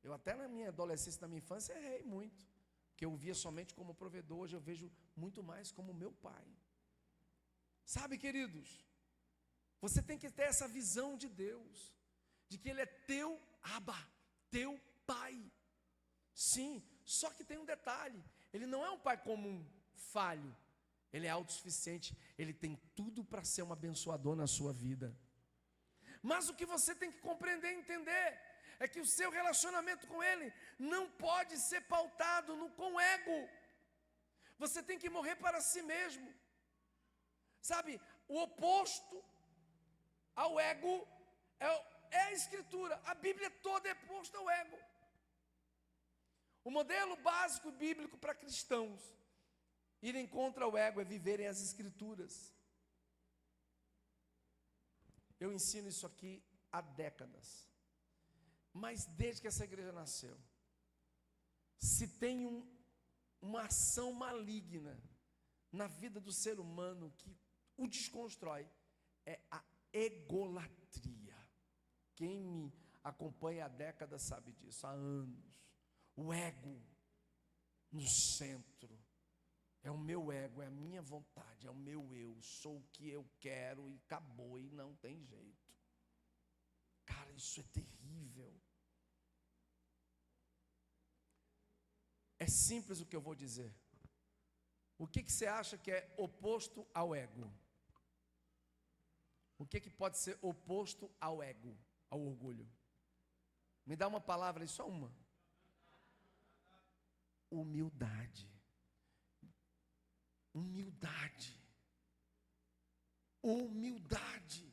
Eu até na minha adolescência, na minha infância, errei muito, porque eu via somente como provedor. Hoje eu vejo muito mais como meu pai. Sabe, queridos, você tem que ter essa visão de Deus, de que Ele é teu Abba, teu pai. Sim, só que tem um detalhe: Ele não é um pai comum, falho. Ele é autossuficiente, Ele tem tudo para ser um abençoador na sua vida. Mas o que você tem que compreender e entender é que o seu relacionamento com Ele não pode ser pautado com ego. Você tem que morrer para si mesmo. Sabe, o oposto ao ego é a Escritura. A Bíblia toda é oposta ao ego. O modelo básico bíblico para cristãos irem contra o ego é viverem as Escrituras. Eu ensino isso aqui há décadas. Mas desde que essa igreja nasceu, se tem uma ação maligna na vida do ser humano que o desconstrói, é a egolatria. Quem me acompanha há décadas sabe disso, há anos. O ego no centro. É o meu ego, é a minha vontade, é o meu eu. Sou o que eu quero e acabou, e não tem jeito. Cara, isso é terrível. É simples o que eu vou dizer. O que você acha que é oposto ao ego? O que pode ser oposto ao ego, ao orgulho? Me dá uma palavra aí, só uma. Humildade. Humildade. Humildade.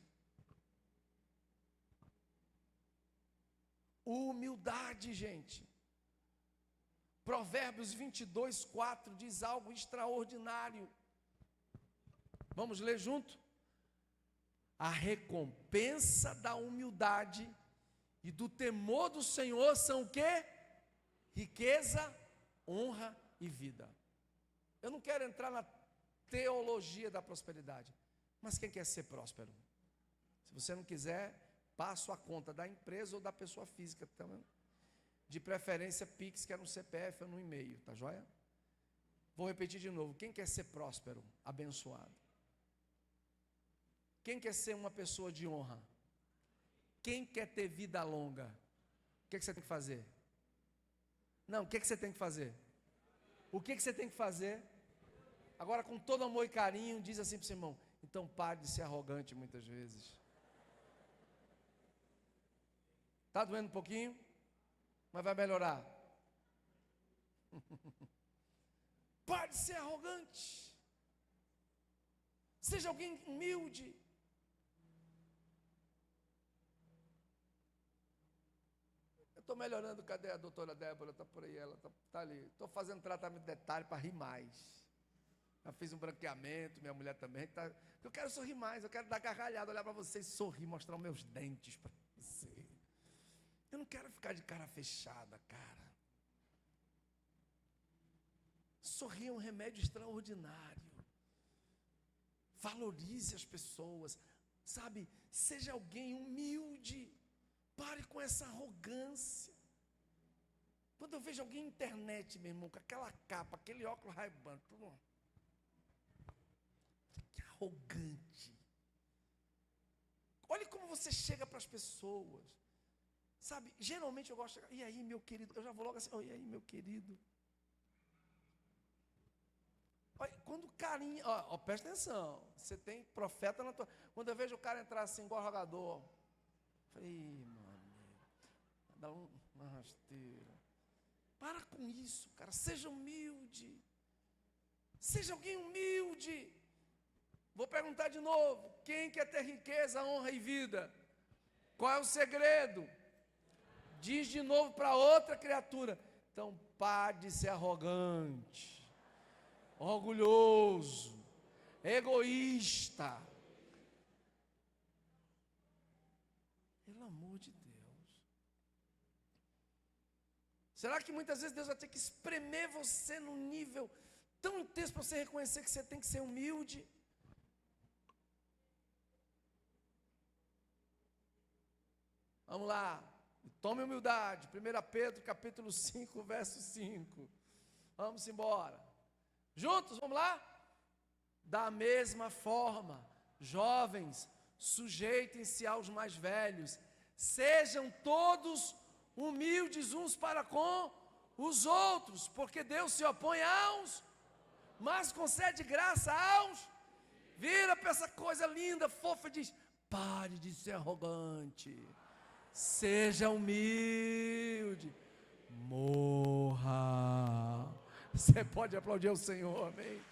Humildade, gente. Provérbios 22:4 diz algo extraordinário. Vamos ler junto? A recompensa da humildade e do temor do Senhor são o quê? Riqueza, honra e vida. Eu não quero entrar na teologia da prosperidade, mas quem quer ser próspero? Se você não quiser, passo a conta da empresa ou da pessoa física também. De preferência Pix, que é no CPF ou no e-mail, tá joia? Vou repetir de novo. Quem quer ser próspero, abençoado? Quem quer ser uma pessoa de honra? Quem quer ter vida longa? O que você tem que fazer? Não, o que você tem que fazer? O que você tem que fazer? Agora, com todo amor e carinho, diz assim para o seu irmão: então pare de ser arrogante muitas vezes. Está doendo um pouquinho? Mas vai melhorar. Pare de ser arrogante. Seja alguém humilde. Eu estou melhorando. Cadê a doutora Débora? Está por aí, ela está ali. Estou fazendo tratamento de detalhe para rir mais. Já fiz um branqueamento, minha mulher também. Eu quero sorrir mais, eu quero dar gargalhada, olhar para vocês, sorrir, mostrar os meus dentes para vocês. Eu não quero ficar de cara fechada, cara. Sorrir é um remédio extraordinário. Valorize as pessoas, sabe? Seja alguém humilde. Pare com essa arrogância. Quando eu vejo alguém na internet, meu irmão, com aquela capa, aquele óculos Ray-Ban, que arrogante. Olhe como você chega para as pessoas. Sabe, geralmente eu gosto de chegar, e aí, meu querido? Eu já vou logo assim, oh, e aí, meu querido? Olha, quando carinho, presta atenção, você tem profeta na tua... Quando eu vejo o cara entrar assim, igual jogador, falei, mano, dá uma rasteira. Para com isso, cara, seja humilde. Seja alguém humilde. Vou perguntar de novo, quem quer ter riqueza, honra e vida? Qual é o segredo? Diz de novo para outra criatura. Então, pare de ser arrogante, orgulhoso, egoísta. Pelo amor de Deus. Será que muitas vezes Deus vai ter que espremer você num nível tão intenso para você reconhecer que você tem que ser humilde? Vamos lá. Tome humildade, 1 Pedro capítulo 5, verso 5. Vamos embora. Juntos, vamos lá? Da mesma forma, jovens, sujeitem-se aos mais velhos. Sejam todos humildes uns para com os outros, porque Deus se opõe aos, mas concede graça aos. Vira para essa coisa linda, fofa e diz: pare de ser arrogante. Seja humilde, morra. Você pode aplaudir ao Senhor, amém?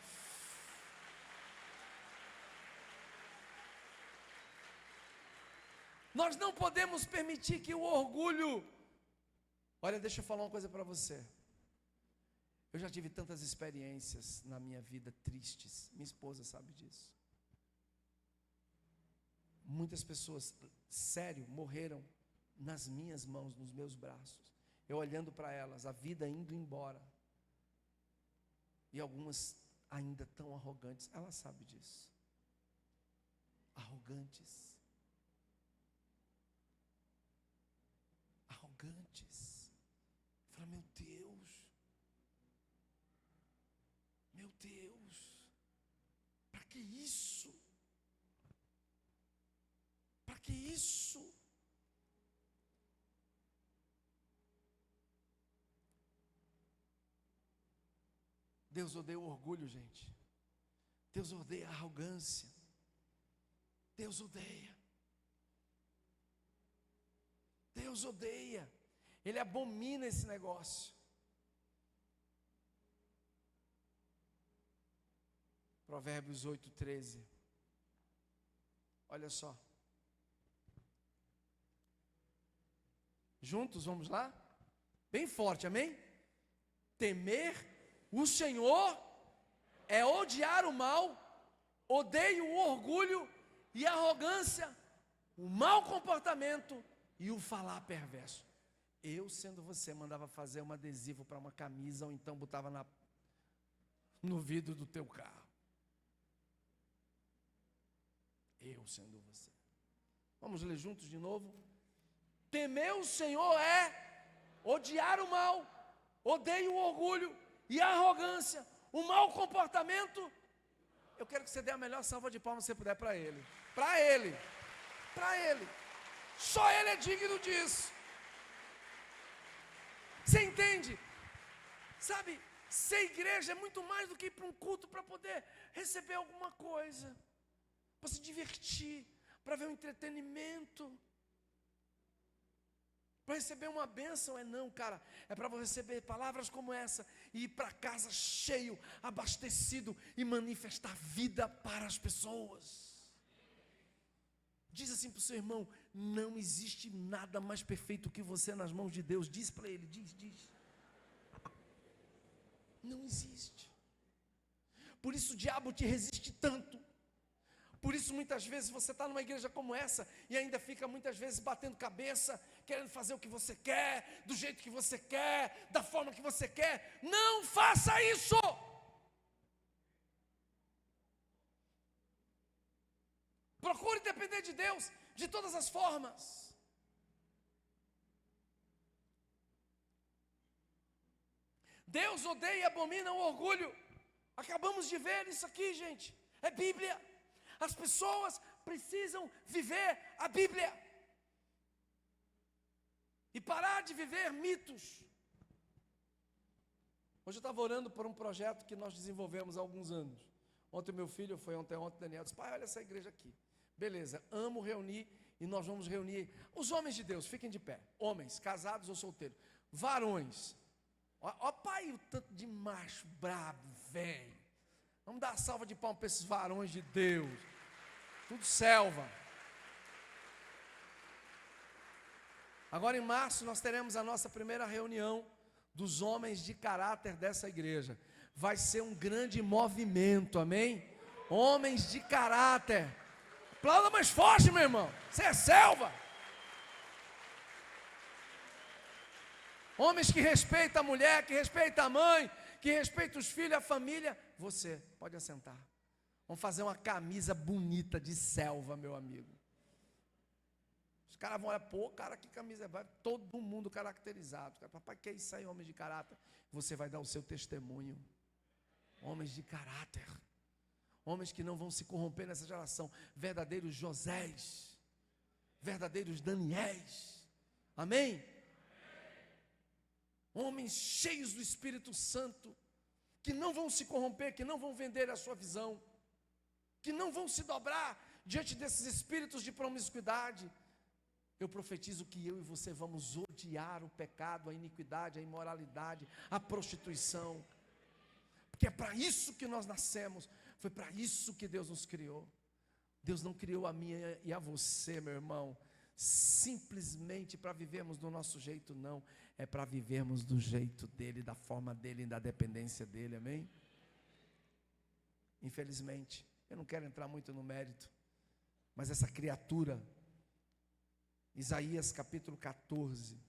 Nós não podemos permitir que o orgulho... Olha, deixa eu falar uma coisa para você. Eu já tive tantas experiências na minha vida tristes, minha esposa sabe disso. Muitas pessoas, sério, morreram nas minhas mãos, nos meus braços, eu olhando para elas, a vida indo embora, e algumas ainda tão arrogantes, ela sabe disso, arrogantes, fala, meu Deus, para que isso? Para que isso? Deus odeia o orgulho, gente. Deus odeia a arrogância. Deus odeia. Deus odeia. Ele abomina esse negócio. Provérbios 8:13. Olha só. Juntos, vamos lá? Bem forte, amém? Temer o Senhor é odiar o mal, odeio o orgulho e a arrogância, o mau comportamento e o falar perverso. Eu, sendo você, mandava fazer um adesivo para uma camisa ou então botava no vidro do teu carro. Eu, sendo você. Vamos ler juntos de novo? Temer o Senhor é odiar o mal, odeio o orgulho e a arrogância, o mau comportamento. Eu quero que você dê a melhor salva de palmas que você puder para Ele. Para Ele. Para Ele. Só Ele é digno disso. Você entende? Sabe, ser igreja é muito mais do que ir para um culto para poder receber alguma coisa, para se divertir, para ver um entretenimento, para receber uma bênção. Não, cara, é para você receber palavras como essa e ir para casa cheio, abastecido e manifestar vida para as pessoas. Diz assim para o seu irmão: não existe nada mais perfeito que você nas mãos de Deus. Diz para ele, diz. Não existe. Por isso o diabo te resiste tanto. Por isso muitas vezes você está numa igreja como essa e ainda fica muitas vezes batendo cabeça, querendo fazer o que você quer, do jeito que você quer, da forma que você quer. Não faça isso! Procure depender de Deus de todas as formas. Deus odeia e abomina o orgulho. Acabamos de ver isso aqui, gente. É Bíblia. As pessoas precisam viver a Bíblia e parar de viver mitos. Hoje eu estava orando por um projeto que nós desenvolvemos há alguns anos. Ontem meu filho foi, ontem Daniel disse: pai, olha essa igreja aqui. Beleza, amo reunir e nós vamos reunir os homens de Deus. Fiquem de pé, homens, casados ou solteiros, varões. Ó pai, o tanto de macho brabo, velho. Vamos dar a salva de palmas para esses varões de Deus. Tudo selva. Agora em março nós teremos a nossa primeira reunião dos homens de caráter dessa igreja. Vai ser um grande movimento, amém? Homens de caráter. Aplauda mais forte, meu irmão. Você é selva. Homens que respeitam a mulher, que respeitam a mãe, que respeitam os filhos, a família. Você pode assentar. Vamos fazer uma camisa bonita de selva, meu amigo. Os caras vão olhar, pô, cara, que camisa, vai todo mundo caracterizado. Papai, que é isso aí, homens de caráter? Você vai dar o seu testemunho. Homens de caráter. Homens que não vão se corromper nessa geração. Verdadeiros Josés. Verdadeiros Daniéis. Amém? Homens cheios do Espírito Santo. Que não vão se corromper, que não vão vender a sua visão. Que não vão se dobrar diante desses espíritos de promiscuidade. Eu profetizo que eu e você vamos odiar o pecado, a iniquidade, a imoralidade, a prostituição. Porque é para isso que nós nascemos. Foi para isso que Deus nos criou. Deus não criou a mim e a você, meu irmão, simplesmente para vivermos do nosso jeito, não. É para vivermos do jeito dele, da forma dele, da dependência dele, amém? Infelizmente, eu não quero entrar muito no mérito, mas essa criatura, Isaías capítulo 14,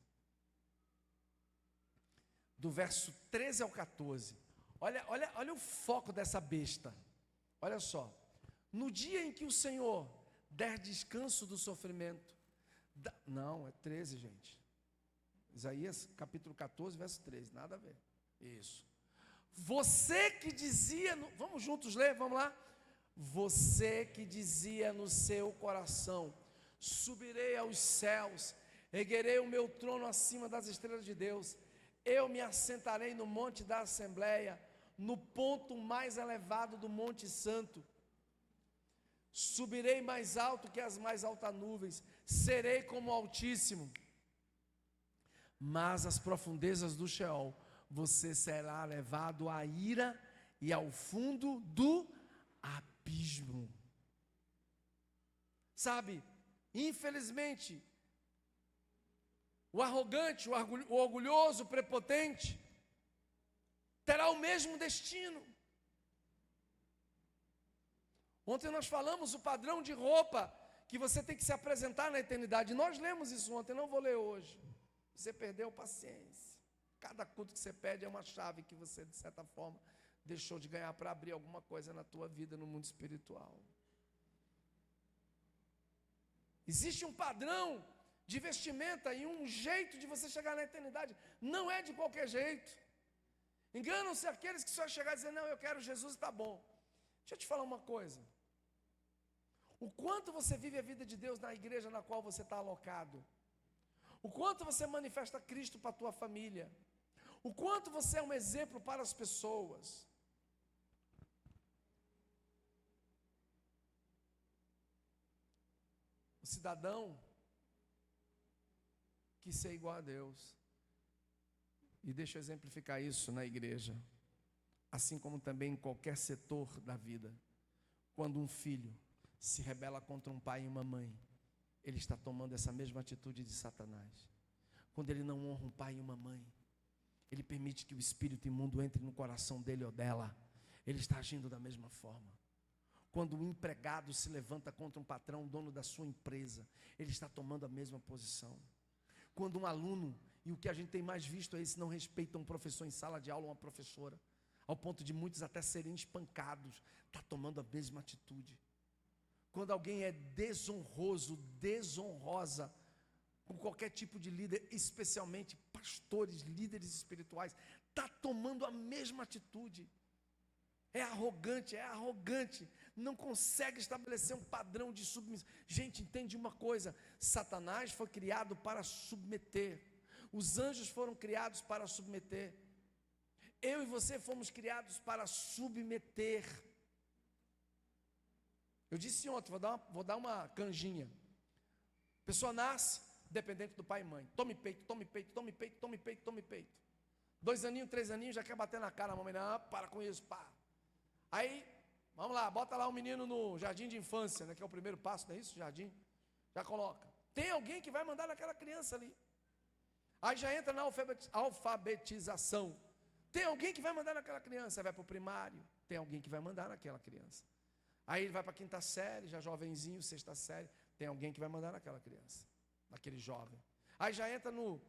do verso 13 ao 14, olha o foco dessa besta. Olha só: no dia em que o Senhor der descanso do sofrimento, não, é 13, gente. Isaías capítulo 14, verso 13, nada a ver. Isso. Você que dizia, vamos juntos ler, vamos lá. Você que dizia no seu coração: subirei aos céus, erguerei o meu trono acima das estrelas de Deus, eu me assentarei no monte da assembleia, no ponto mais elevado do Monte Santo. Subirei mais alto que as mais altas nuvens, serei como o Altíssimo. Mas às profundezas do Sheol, você será levado à ira e ao fundo do abismo. Sabe, infelizmente, o arrogante, o orgulhoso, o prepotente, terá o mesmo destino. Ontem nós falamos o padrão de roupa que você tem que se apresentar na eternidade. Nós lemos isso ontem, não vou ler hoje. Você perdeu paciência. Cada culto que você pede é uma chave que você, de certa forma, deixou de ganhar para abrir alguma coisa na tua vida, no mundo espiritual. Existe um padrão de vestimenta e um jeito de você chegar na eternidade. Não é de qualquer jeito. Enganam-se aqueles que só chegar e dizer, não, eu quero Jesus e está bom. Deixa eu te falar uma coisa. O quanto você vive a vida de Deus na igreja na qual você está alocado. O quanto você manifesta Cristo para a tua família. O quanto você é um exemplo para as pessoas. O cidadão quis ser igual a Deus. E deixa eu exemplificar isso na igreja. Assim como também em qualquer setor da vida. Quando um filho se rebela contra um pai e uma mãe, ele está tomando essa mesma atitude de Satanás. Quando ele não honra um pai e uma mãe, ele permite que o espírito imundo entre no coração dele ou dela, ele está agindo da mesma forma. Quando o empregado se levanta contra um patrão, dono da sua empresa, ele está tomando a mesma posição. Quando um aluno, e o que a gente tem mais visto é esse, não respeita um professor em sala de aula, uma professora, ao ponto de muitos até serem espancados, está tomando a mesma atitude. Quando alguém é desonroso, desonrosa, com qualquer tipo de líder, especialmente pastores, líderes espirituais, está tomando a mesma atitude. É arrogante, não consegue estabelecer um padrão de submissão. Gente, entende uma coisa, Satanás foi criado para submeter, os anjos foram criados para submeter, eu e você fomos criados para submeter. Eu disse ontem, vou dar uma canjinha. A pessoa nasce dependente do pai e mãe. Tome peito, tome peito, tome peito, tome peito, tome peito. 2 aninhos, 3 aninhos, já quer bater na cara. A mamãe, não, para com isso, pá. Aí, vamos lá, bota lá o menino no jardim de infância, né, que é o primeiro passo, não é isso? Jardim. Já coloca. Tem alguém que vai mandar naquela criança ali. Aí já entra na alfabetização. Tem alguém que vai mandar naquela criança. Aí vai para o primário. Tem alguém que vai mandar naquela criança. Aí ele vai para a 5ª série, já jovenzinho, 6ª série. Tem alguém que vai mandar naquela criança, naquele jovem. Aí já entra no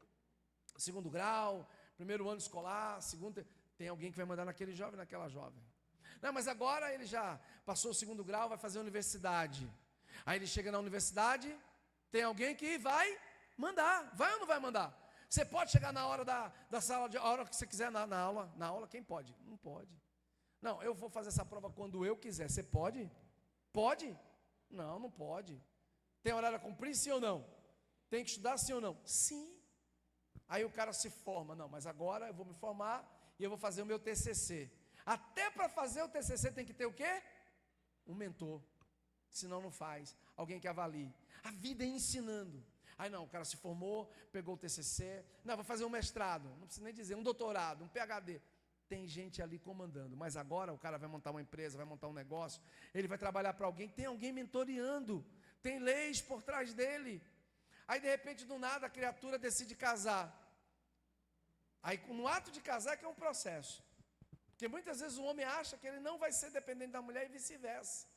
2º grau, 1º ano escolar, 2º, tem alguém que vai mandar naquele jovem, naquela jovem. Não, mas agora ele já passou o 2º grau, vai fazer a universidade. Aí ele chega na universidade, tem alguém que vai mandar. Vai ou não vai mandar? Você pode chegar na hora da sala, a hora que você quiser na aula. Na aula quem pode? Não pode. Não, eu vou fazer essa prova quando eu quiser. Você pode? Pode? Não, não pode. Tem horário a cumprir, sim ou não? Tem que estudar, sim ou não? Sim. Aí o cara se forma. Não, mas agora eu vou me formar e eu vou fazer o meu TCC. Até para fazer o TCC tem que ter o quê? Um mentor. Senão não faz. Alguém que avalie. A vida é ensinando. Aí não, o cara se formou, pegou o TCC. Não, vou fazer um mestrado. Não precisa nem dizer, um doutorado, um PhD. Tem gente ali comandando, mas agora o cara vai montar uma empresa, vai montar um negócio, ele vai trabalhar para alguém, tem alguém mentoreando, tem leis por trás dele. Aí de repente do nada a criatura decide casar. Aí no ato de casar é que é um processo. Porque muitas vezes o homem acha que ele não vai ser dependente da mulher e vice-versa.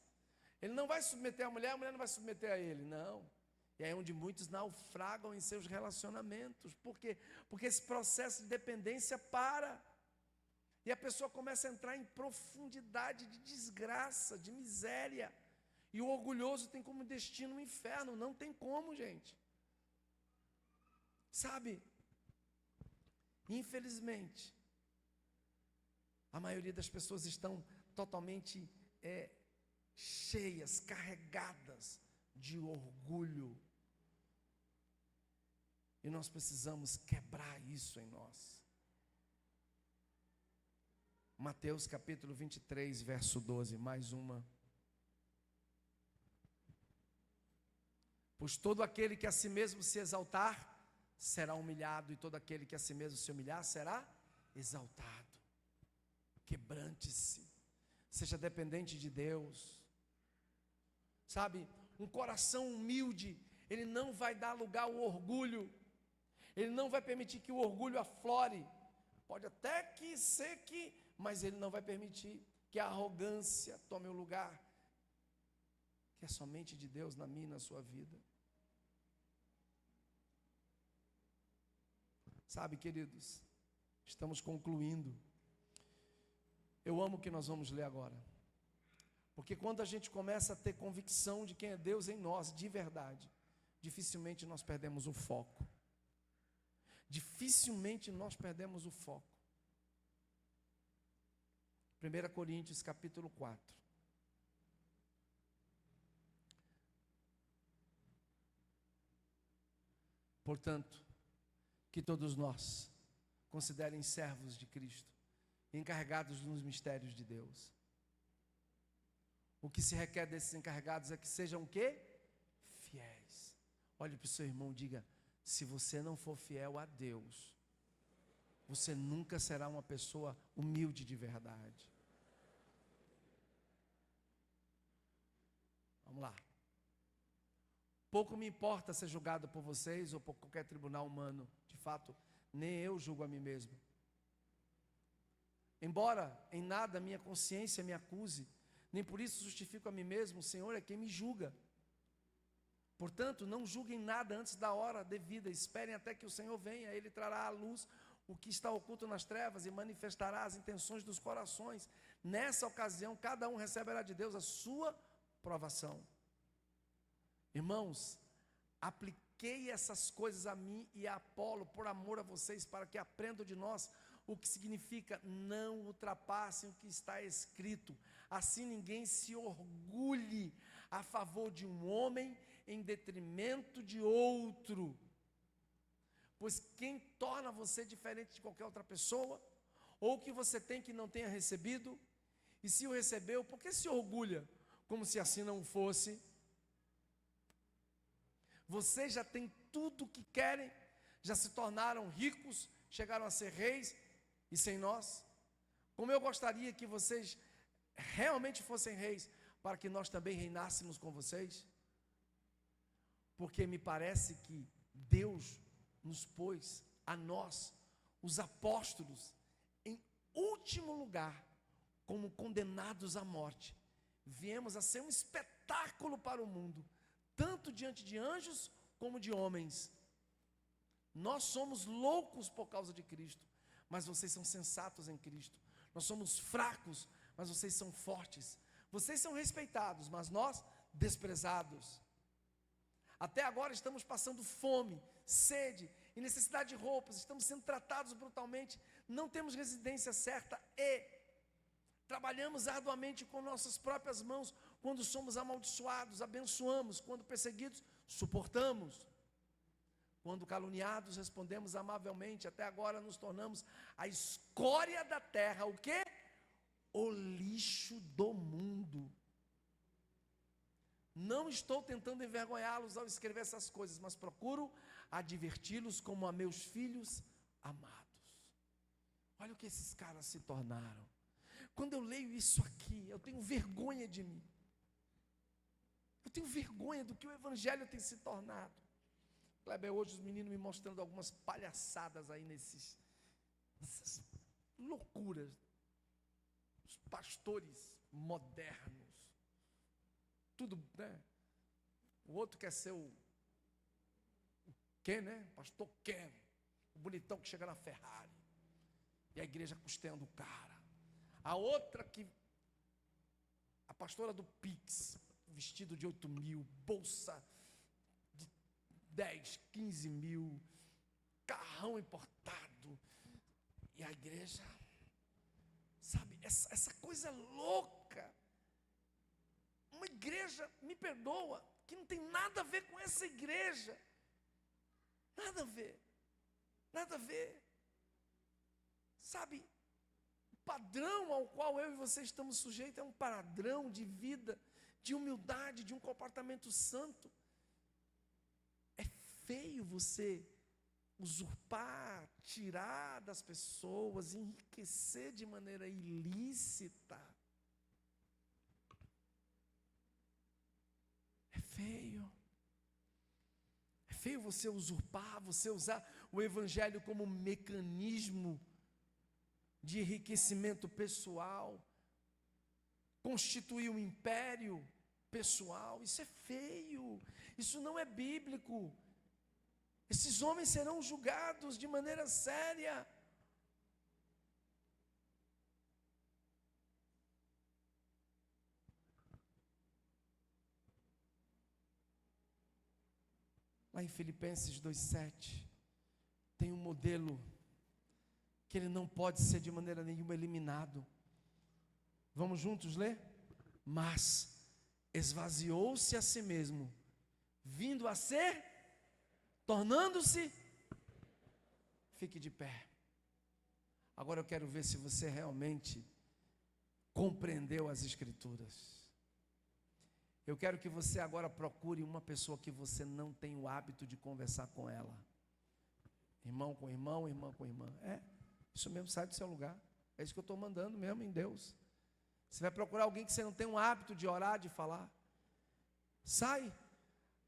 Ele não vai submeter a mulher não vai submeter a ele, não. E aí é onde muitos naufragam em seus relacionamentos. Por quê? Porque esse processo de dependência para. E a pessoa começa a entrar em profundidade de desgraça, de miséria. E o orgulhoso tem como destino o inferno. Não tem como, gente. Sabe? Infelizmente, a maioria das pessoas estão totalmente cheias, carregadas de orgulho. E nós precisamos quebrar isso em nós. Mateus capítulo 23, verso 12, mais uma. Pois todo aquele que a si mesmo se exaltar, será humilhado, e todo aquele que a si mesmo se humilhar, será exaltado. Quebrante-se, seja dependente de Deus. Sabe, um coração humilde, ele não vai dar lugar ao orgulho, ele não vai permitir que o orgulho aflore. Pode até que seque, mas ele não vai permitir que a arrogância tome o lugar que é somente de Deus na minha e na sua vida. Sabe, queridos, estamos concluindo. Eu amo o que nós vamos ler agora. Porque quando a gente começa a ter convicção de quem é Deus em nós, de verdade, dificilmente nós perdemos o foco. Dificilmente nós perdemos o foco. 1 Coríntios capítulo 4. Portanto, que todos nós considerem servos de Cristo, encarregados nos mistérios de Deus. O que se requer desses encarregados é que sejam o quê? Fiéis. Olhe para o seu irmão e diga: se você não for fiel a Deus, você nunca será uma pessoa humilde de verdade. Vamos lá. Pouco me importa ser julgado por vocês ou por qualquer tribunal humano. De fato, nem eu julgo a mim mesmo. Embora em nada minha consciência me acuse, nem por isso justifico a mim mesmo, o Senhor é quem me julga. Portanto, não julguem nada antes da hora devida, esperem até que o Senhor venha, Ele trará à luz o que está oculto nas trevas e manifestará as intenções dos corações. Nessa ocasião, cada um receberá de Deus a sua provação. Irmãos, apliquei essas coisas a mim e a Apolo por amor a vocês, para que aprendam de nós o que significa não ultrapassem o que está escrito. Assim ninguém se orgulhe a favor de um homem em detrimento de outro. Pois quem torna você diferente de qualquer outra pessoa? Ou o que você tem que não tenha recebido? E se o recebeu, por que se orgulha como se assim não fosse? Vocês já têm tudo o que querem, já se tornaram ricos, chegaram a ser reis, e sem nós? Como eu gostaria que vocês realmente fossem reis, para que nós também reinássemos com vocês? Porque me parece que Deus nos pôs, a nós, os apóstolos, em último lugar, como condenados à morte. Viemos a ser um espetáculo para o mundo, tanto diante de anjos como de homens. Nós somos loucos por causa de Cristo, mas vocês são sensatos em Cristo. Nós somos fracos, mas vocês são fortes. Vocês são respeitados, mas nós desprezados. Até agora estamos passando fome, sede e necessidade de roupas, estamos sendo tratados brutalmente, não temos residência certa e trabalhamos arduamente com nossas próprias mãos. Quando somos amaldiçoados, abençoamos. Quando perseguidos, suportamos. Quando caluniados, respondemos amavelmente. Até agora nos tornamos a escória da terra. O quê? O lixo do mundo. Não estou tentando envergonhá-los ao escrever essas coisas, mas procuro adverti-los como a meus filhos amados. Olha o que esses caras se tornaram. Quando eu leio isso aqui, eu tenho vergonha de mim. Eu tenho vergonha do que o evangelho tem se tornado. Kleber, hoje os meninos me mostrando algumas palhaçadas aí nessas loucuras. Os pastores modernos. Tudo, né? O outro quer ser o Ken, né? Pastor Ken. O bonitão que chega na Ferrari. E a igreja custeando o cara. A outra a pastora do Pix, vestido de 8 mil, bolsa de 10, 15 mil, carrão importado. E a igreja, sabe, essa coisa louca. Uma igreja, me perdoa, que não tem nada a ver com essa igreja. Nada a ver. Nada a ver. Sabe, padrão ao qual eu e você estamos sujeitos é um padrão de vida, de humildade, de um comportamento santo. É feio você usurpar, tirar das pessoas, enriquecer de maneira ilícita. É feio. É feio você usurpar, você usar o evangelho como mecanismo de enriquecimento pessoal, constituir um império pessoal. Isso é feio, isso não é bíblico. Esses homens serão julgados de maneira séria. Lá em Filipenses 2,7, tem um modelo que ele não pode ser de maneira nenhuma eliminado. Vamos juntos ler? Mas esvaziou-se a si mesmo, vindo a ser, tornando-se. Fique de pé. Agora eu quero ver se você realmente compreendeu as Escrituras. Eu quero que você agora procure uma pessoa que você não tem o hábito de conversar com ela. Irmão com irmão, irmã com irmã. Isso mesmo, sai do seu lugar. É isso que eu estou mandando mesmo em Deus. Você vai procurar alguém que você não tem um hábito de orar, de falar. Sai.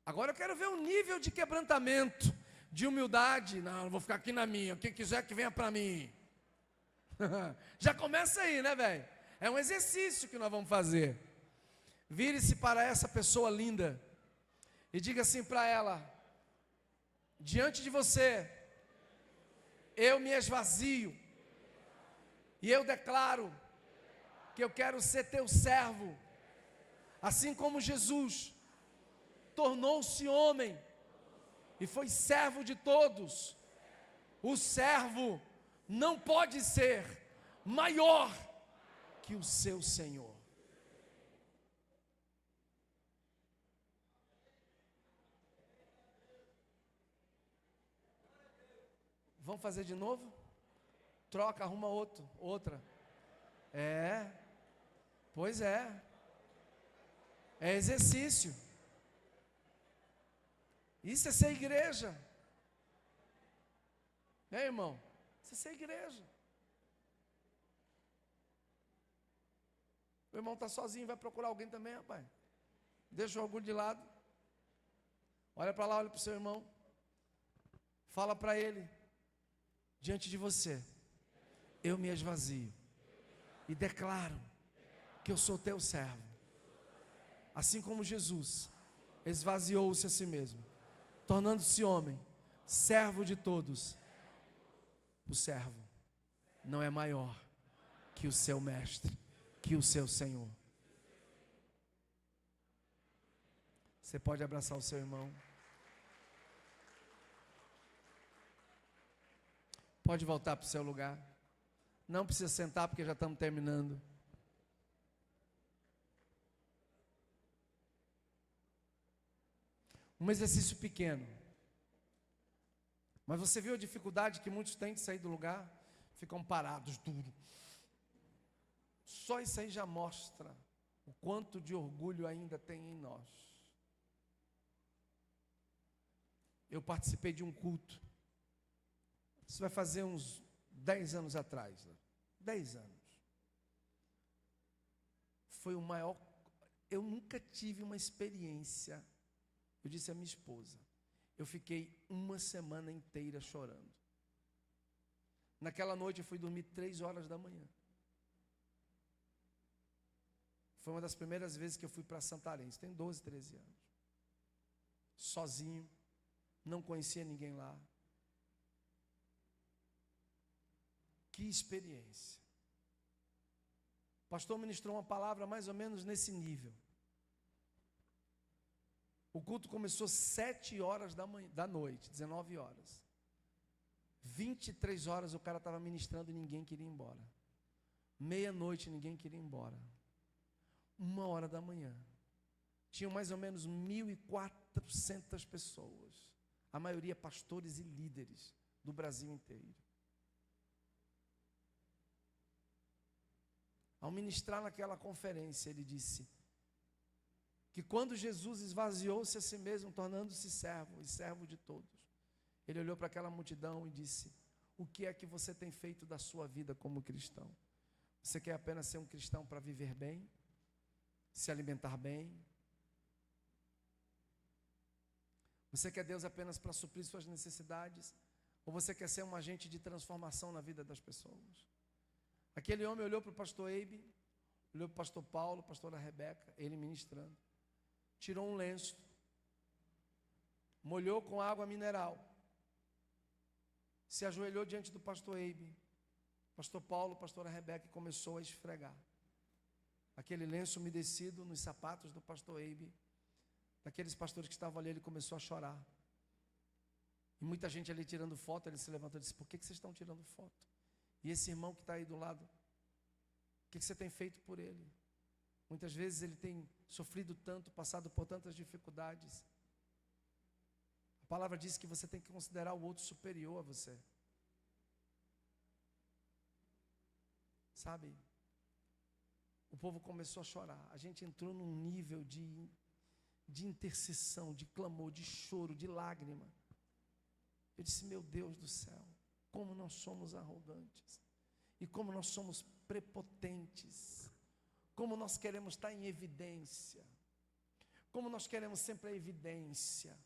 Agora eu quero ver o nível de quebrantamento, de humildade. Não vou ficar aqui na minha. Quem quiser que venha para mim. Já começa aí, né, velho? É um exercício que nós vamos fazer. Vire-se para essa pessoa linda e diga assim para ela: diante de você, eu me esvazio e eu declaro que eu quero ser teu servo, assim como Jesus tornou-se homem e foi servo de todos. O servo não pode ser maior que o seu Senhor. Vamos fazer de novo? Troca, arruma outra. Pois é. É exercício. Isso é ser igreja. Irmão? Isso é ser igreja. O irmão está sozinho, vai procurar alguém também, rapaz. Deixa o orgulho de lado. Olha para lá, olha para o seu irmão. Fala para ele: diante de você, eu me esvazio e declaro que eu sou teu servo. Assim como Jesus esvaziou-se a si mesmo, tornando-se homem, servo de todos. O servo não é maior que o seu mestre, que o seu Senhor. Você pode abraçar o seu irmão. Pode voltar para o seu lugar. Não precisa sentar porque já estamos terminando. Um exercício pequeno. Mas você viu a dificuldade que muitos têm de sair do lugar? Ficam parados, duro. Só isso aí já mostra o quanto de orgulho ainda tem em nós. Eu participei de um culto. Isso vai fazer uns 10 anos atrás. 10 anos. Foi o maior. Eu nunca tive uma experiência. Eu disse à minha esposa: eu fiquei uma semana inteira chorando. Naquela noite eu fui dormir 3 horas da manhã. Foi uma das primeiras vezes que eu fui para Santarém. Isso tem 12, 13 anos. Sozinho. Não conhecia ninguém lá. Que experiência. O pastor ministrou uma palavra mais ou menos nesse nível. O culto começou 7 horas da noite, 19 horas. 23 horas o cara estava ministrando e ninguém queria ir embora. Meia-noite ninguém queria ir embora. 1h da manhã. Tinham mais ou menos 1.400 pessoas. A maioria pastores e líderes do Brasil inteiro. Ao ministrar naquela conferência, ele disse que quando Jesus esvaziou-se a si mesmo, tornando-se servo e servo de todos, ele olhou para aquela multidão e disse: o que é que você tem feito da sua vida como cristão? Você quer apenas ser um cristão para viver bem? Se alimentar bem? Você quer Deus apenas para suprir suas necessidades? Ou você quer ser um agente de transformação na vida das pessoas? Aquele homem olhou para o pastor Eibe, olhou para o pastor Paulo, a pastora Rebeca, ele ministrando. Tirou um lenço, molhou com água mineral, se ajoelhou diante do pastor Eibe, pastor Paulo, pastora Rebeca, e começou a esfregar aquele lenço umedecido nos sapatos do pastor Eibe. Daqueles pastores que estavam ali, ele começou a chorar. E muita gente ali tirando foto, ele se levantou e disse: por que vocês estão tirando foto? E esse irmão que está aí do lado, o que você tem feito por ele? Muitas vezes ele tem sofrido tanto, passado por tantas dificuldades. A palavra diz que você tem que considerar o outro superior a você. Sabe? O povo começou a chorar. A gente entrou num nível de intercessão, de clamor, de choro, de lágrima. Eu disse: meu Deus do céu, como nós somos arrogantes, e como nós somos prepotentes, como nós queremos estar em evidência, como nós queremos sempre a evidência.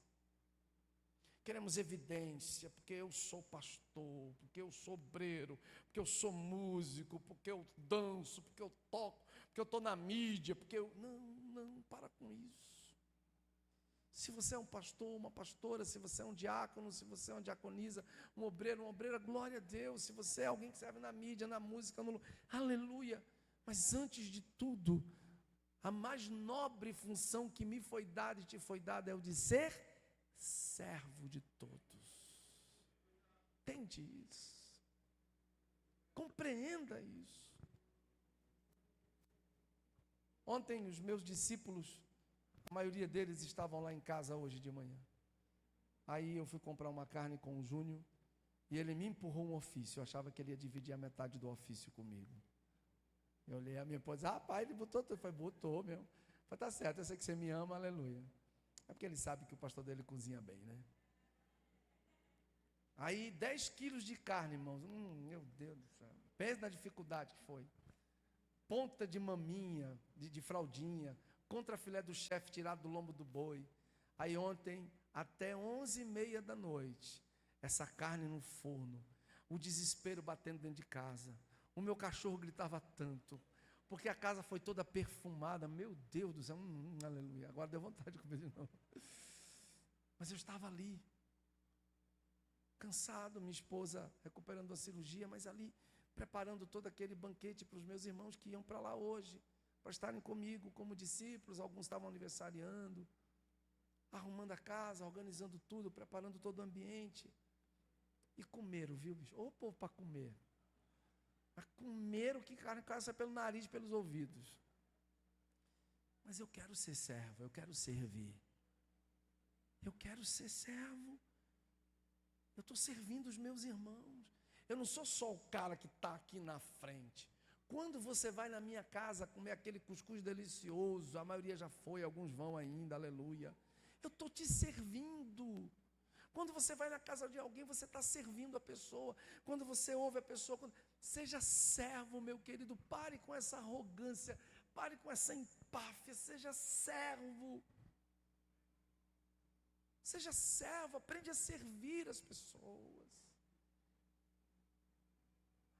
Queremos evidência, porque eu sou pastor, porque eu sou obreiro, porque eu sou músico, porque eu danço, porque eu toco, porque eu estou na mídia, porque eu... Não, para com isso. Se você é um pastor, uma pastora, se você é um diácono, se você é uma diaconisa, um obreiro, uma obreira, glória a Deus. Se você é alguém que serve na mídia, na música, aleluia. Mas antes de tudo, a mais nobre função que me foi dada e te foi dada é o de ser servo de todos. Entende isso? Compreenda isso. Ontem os meus discípulos, a maioria deles estavam lá em casa hoje de manhã. Aí eu fui comprar uma carne com o Júnior e ele me empurrou um ofício. Eu achava que ele ia dividir a metade do ofício comigo. Eu olhei a minha esposa: rapaz, ele botou tudo. Eu falei: botou mesmo. Eu falei: tá certo, eu sei que você me ama, aleluia. É porque ele sabe que o pastor dele cozinha bem, né? Aí 10 quilos de carne, irmãos. Meu Deus do céu. Pensa na dificuldade que foi. Ponta de maminha, de fraldinha, contra filé do chefe tirado do lombo do boi. Aí ontem, até 11h30 da noite, essa carne no forno, o desespero batendo dentro de casa. O meu cachorro gritava tanto, porque a casa foi toda perfumada. Meu Deus do céu, aleluia. Agora deu vontade de comer de novo. Mas eu estava ali, cansado, minha esposa recuperando a cirurgia, mas ali, preparando todo aquele banquete para os meus irmãos que iam para lá hoje, para estarem comigo como discípulos. Alguns estavam aniversariando, arrumando a casa, organizando tudo, preparando todo o ambiente. E comeram, viu, bicho? Ô povo para comer. Mas comeram que carne sai pelo nariz e pelos ouvidos. Mas eu quero ser servo, eu quero servir. Eu quero ser servo. Eu estou servindo os meus irmãos. Eu não sou só o cara que está aqui na frente. Quando você vai na minha casa comer aquele cuscuz delicioso, a maioria já foi, alguns vão ainda, aleluia. Eu estou te servindo. Quando você vai na casa de alguém, você está servindo a pessoa. Quando você ouve a pessoa, seja servo, meu querido. Pare com essa arrogância, pare com essa empáfia, seja servo. Seja servo, aprende a servir as pessoas.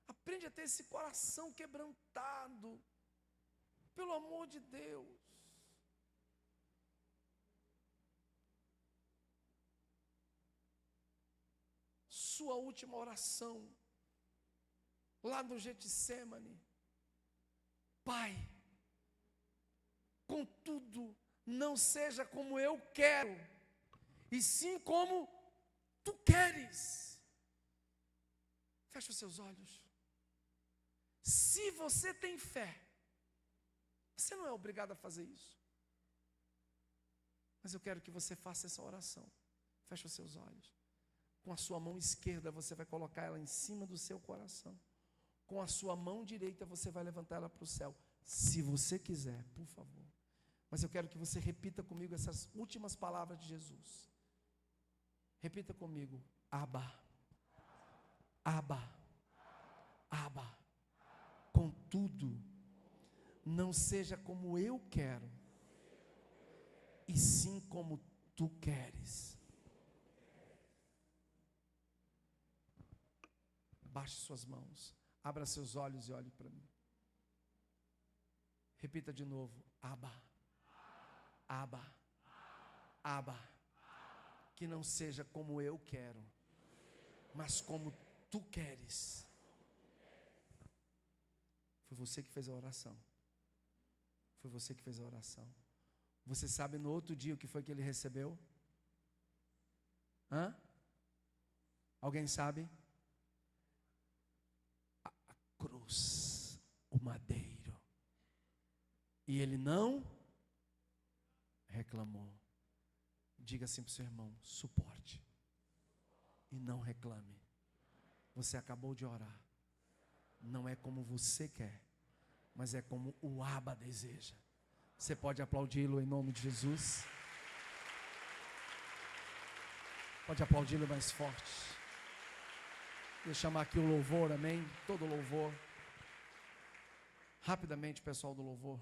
Aprende a ter esse coração quebrantado, pelo amor de Deus. Sua última oração, lá no Getsemane: Pai, contudo, não seja como eu quero, e sim como tu queres. Fecha os seus olhos. Se você tem fé, você não é obrigado a fazer isso. Mas eu quero que você faça essa oração. Fecha os seus olhos. Com a sua mão esquerda, você vai colocar ela em cima do seu coração. com a sua mão direita você vai levantar ela para o céu. Se você quiser, por favor. Mas eu quero que você repita comigo essas últimas palavras de Jesus. Repita comigo. Abba. Abba. Abba. Contudo, não seja como eu quero, e sim como tu queres. Baixe suas mãos, abra seus olhos e olhe para mim. Repita de novo. Abba. Abba. Abba. Que não seja como eu quero, mas como tu queres. Foi você que fez a oração. Foi você que fez a oração. Você sabe no outro dia o que foi que ele recebeu? Alguém sabe? A cruz, o madeiro. E ele não reclamou. Diga assim para o seu irmão: suporte. E não reclame. Você acabou de orar. Não é como você quer, mas é como o Abba deseja. Você pode aplaudi-lo em nome de Jesus? Pode aplaudi-lo mais forte. Vou chamar aqui o louvor, amém? Todo louvor. Rapidamente, pessoal do louvor.